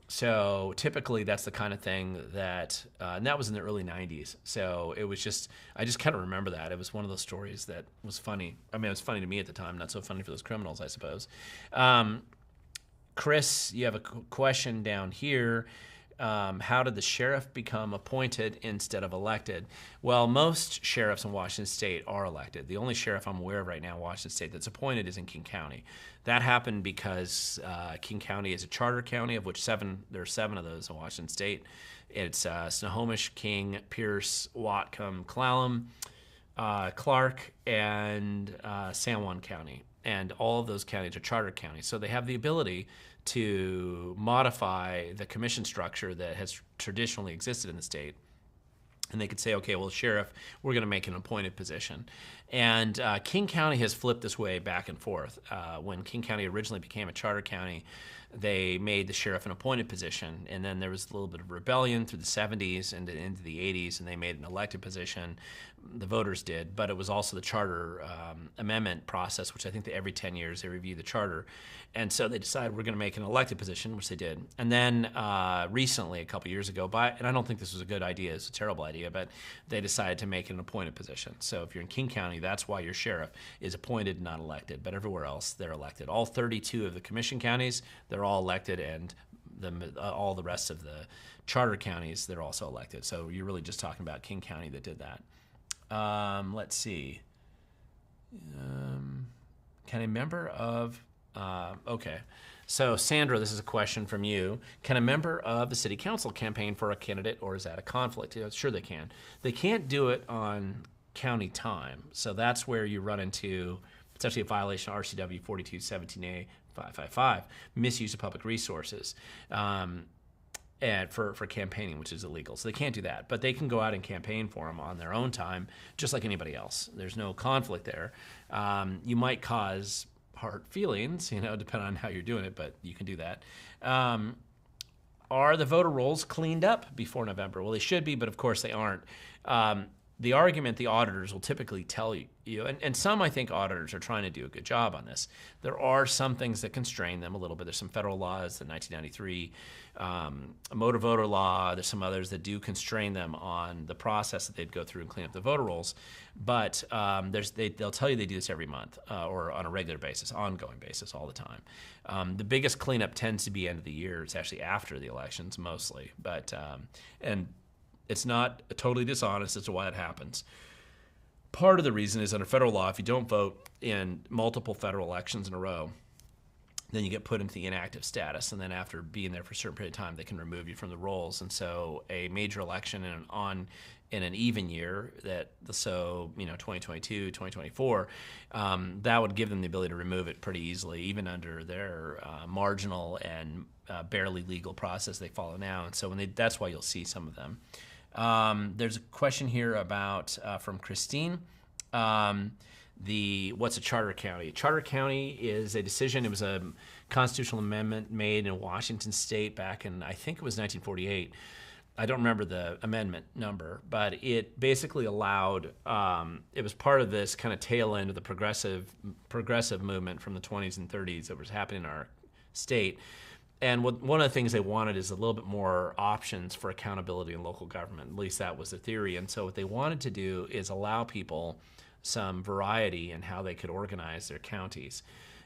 So typically that's the kind of thing that, and that was in the early 90s. So it was I just kind of remember that. It was one of those stories that was funny. I mean, it was funny to me at the time, not so funny for those criminals, I suppose. Chris, you have a question down here. How did the sheriff become appointed instead of elected? Well, most sheriffs in Washington State are elected. The only sheriff I'm aware of right now in Washington State that's appointed is in King County. That happened because King County is a charter county, of which there are 7 of those in Washington State. It's Snohomish, King, Pierce, Whatcom, Clallam, Clark, and San Juan County. And all of those counties are charter counties. So they have the ability to modify the commission structure that has traditionally existed in the state. And they could say, okay, well, sheriff, we're going to make an appointed position. And King County has flipped this way back and forth. When King County originally became a charter county, they made the sheriff an appointed position. And then there was a little bit of rebellion through the 70s and into the 80s, and they made an elected position. The voters did, but it was also the charter amendment process, which I think that every 10 years they review the charter. And so they decided we're going to make an elected position, which they did. And then recently, a couple years ago, and I don't think this was a good idea, it's a terrible idea, but they decided to make it an appointed position. So if you're in King County, that's why your sheriff is appointed, not elected. But everywhere else, they're elected. All 32 of the commission counties, they're all elected, and all the rest of the charter counties, they're also elected. So you're really just talking about King County that did that. Let's see. Can a member of Okay. So, Sandra, this is a question from you. Can a member of the city council campaign for a candidate, or is that a conflict? Sure, they can. They can't do it on county time. So that's where you run into potentially a violation of RCW 4217A 555, misuse of public resources. And for campaigning, which is illegal. So they can't do that. But they can go out and campaign for them on their own time, just like anybody else. There's no conflict there. You might cause hard feelings, depending on how you're doing it, but you can do that. Are the voter rolls cleaned up before November? Well, they should be, but of course they aren't. The argument the auditors will typically tell you, and some I think auditors are trying to do a good job on this. There are some things that constrain them a little bit. There's some federal laws, the 1993 motor voter law. There's some others that do constrain them on the process that they'd go through and clean up the voter rolls. But they'll tell you they do this every month or on a regular basis, ongoing basis, all the time. The biggest cleanup tends to be end of the year. It's actually after the elections mostly, and it's not totally dishonest as to why it happens. Part of the reason is under federal law, if you don't vote in multiple federal elections in a row, then you get put into the inactive status, and then after being there for a certain period of time, they can remove you from the rolls. And so a major election in an even year, 2022, 2024, that would give them the ability to remove it pretty easily, even under their marginal and barely legal process they follow now. And so that's why you'll see some of them. There's a question here about from Christine. What's a charter county? A charter county is a decision. It was a constitutional amendment made in Washington State back in, I think it was 1948. I don't remember the amendment number, but it basically allowed, it was part of this kind of tail end of the progressive movement from the 20s and 30s that was happening in our state. And one of the things they wanted is a little bit more options for accountability in local government. At least that was the theory. And so what they wanted to do is allow people some variety in how they could organize their counties.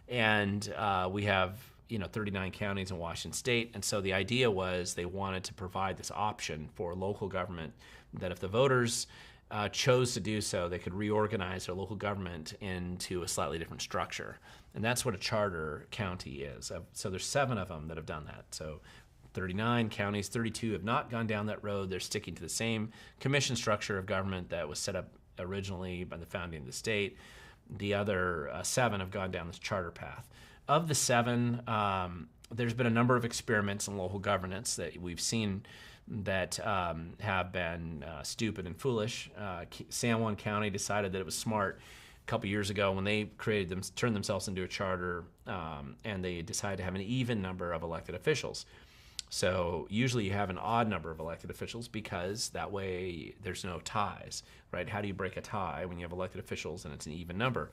And we have 39 counties in Washington State. And so the idea was they wanted to provide this option for local government that if the voters chose to do so, they could reorganize their local government into a slightly different structure. And that's what a charter county is. So there's 7 of them that have done that. So 39 counties, 32 have not gone down that road. They're sticking to the same commission structure of government that was set up originally by the founding of the state. The other 7 have gone down this charter path. Of the 7, there's been a number of experiments in local governance that we've seen that have been stupid and foolish. San Juan County decided that it was smart a couple years ago when they turned themselves into a charter, and they decided to have an even number of elected officials. So usually you have an odd number of elected officials because that way there's no ties, right? How do you break a tie when you have elected officials and it's an even number?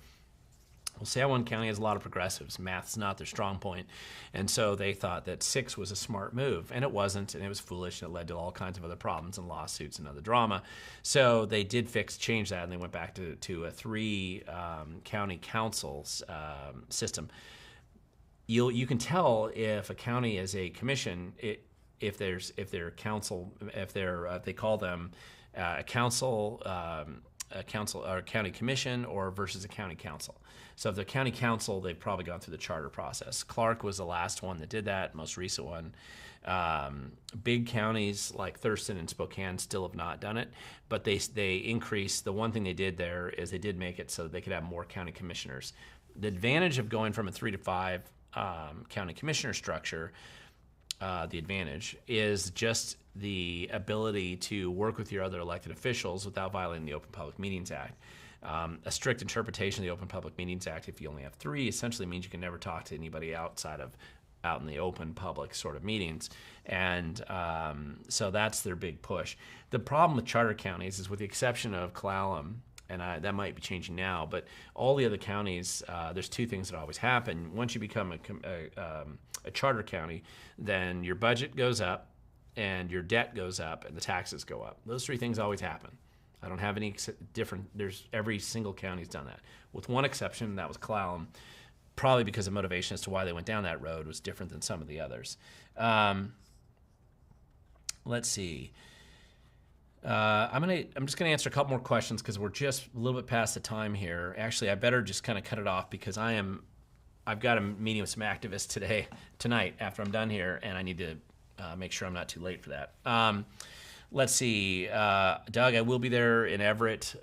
Well, San Juan County has a lot of progressives. Math's not their strong point. And so they thought that 6 was a smart move. And it wasn't, and it was foolish, and it led to all kinds of other problems and lawsuits and other drama. So they did change that, and they went back to a 3 county councils system. You can tell if a county is a commission if they're council, they call them a council or a county commission or versus a county council. So if they're county council, they've probably gone through the charter process. Clark was the last one that did that, most recent one. Big counties like Thurston and Spokane still have not done it, but they increased. The one thing they did there is they did make it so that they could have more county commissioners. The advantage of going from a 3 to 5 county commissioner structure, the advantage is just the ability to work with your other elected officials without violating the Open Public Meetings Act. A strict interpretation of the Open Public Meetings Act, if you only have 3, essentially means you can never talk to anybody out in the open public sort of meetings. And so that's their big push. The problem with charter counties is, with the exception of Clallam, and that might be changing now, but all the other counties, there's 2 things that always happen. Once you become a charter county, then your budget goes up, and your debt goes up, and the taxes go up. Those 3 things always happen. I don't have any different. Every single county's done that, with one exception, and that was Clallam, probably because the motivation as to why they went down that road was different than some of the others. Let's see. I'm just gonna answer a couple more questions because we're just a little bit past the time here. Actually, I better just kind of cut it off because I I've got a meeting with some activists tonight after I'm done here, and I need to make sure I'm not too late for that. Let's see, Doug, I will be there in Everett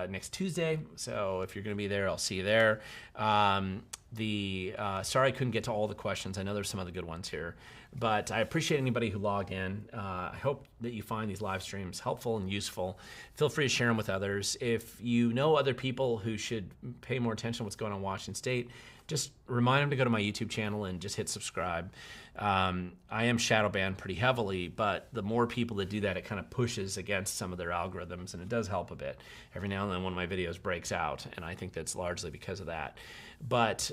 next Tuesday, so if you're going to be there, I'll see you there. Sorry I couldn't get to all the questions. I know there's some other good ones here, but I appreciate anybody who logged in. I hope that you find these live streams helpful and useful. Feel free to share them with others. If you know other people who should pay more attention to what's going on in Washington State, just remind them to go to my YouTube channel and just hit subscribe. I am shadow banned pretty heavily, but the more people that do that, it kind of pushes against some of their algorithms, and it does help a bit. Every now and then one of my videos breaks out, and I think that's largely because of that. But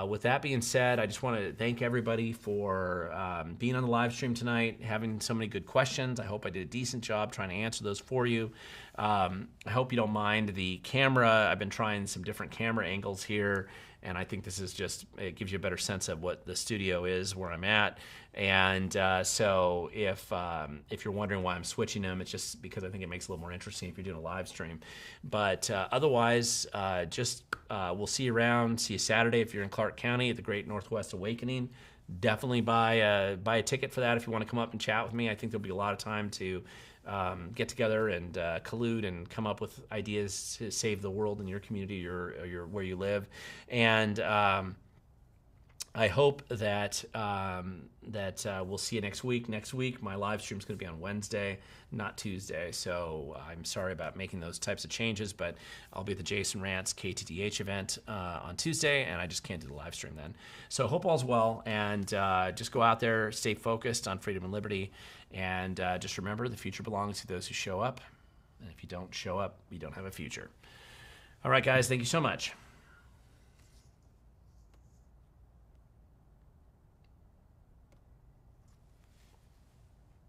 with that being said, I just want to thank everybody for being on the live stream tonight, having so many good questions. I hope I did a decent job trying to answer those for you. I hope you don't mind the camera. I've been trying some different camera angles here, and I think this is just, it gives you a better sense of what the studio is, where I'm at. And so if you're wondering why I'm switching them, it's just because I think it makes it a little more interesting if you're doing a live stream. But otherwise, we'll see you around. See you Saturday if you're in Clark County at the Great Northwest Awakening. Definitely buy a ticket for that if you want to come up and chat with me. I think there'll be a lot of time to get together and collude and come up with ideas to save the world in your community or where you live. And I hope that we'll see you next week. Next week, my live stream is going to be on Wednesday, not Tuesday. So I'm sorry about making those types of changes, but I'll be at the Jason Rantz KTDH event on Tuesday, and I just can't do the live stream then. So hope all's well, and just go out there, stay focused on freedom and liberty, and just remember the future belongs to those who show up. And if you don't show up, you don't have a future. All right, guys, thank you so much.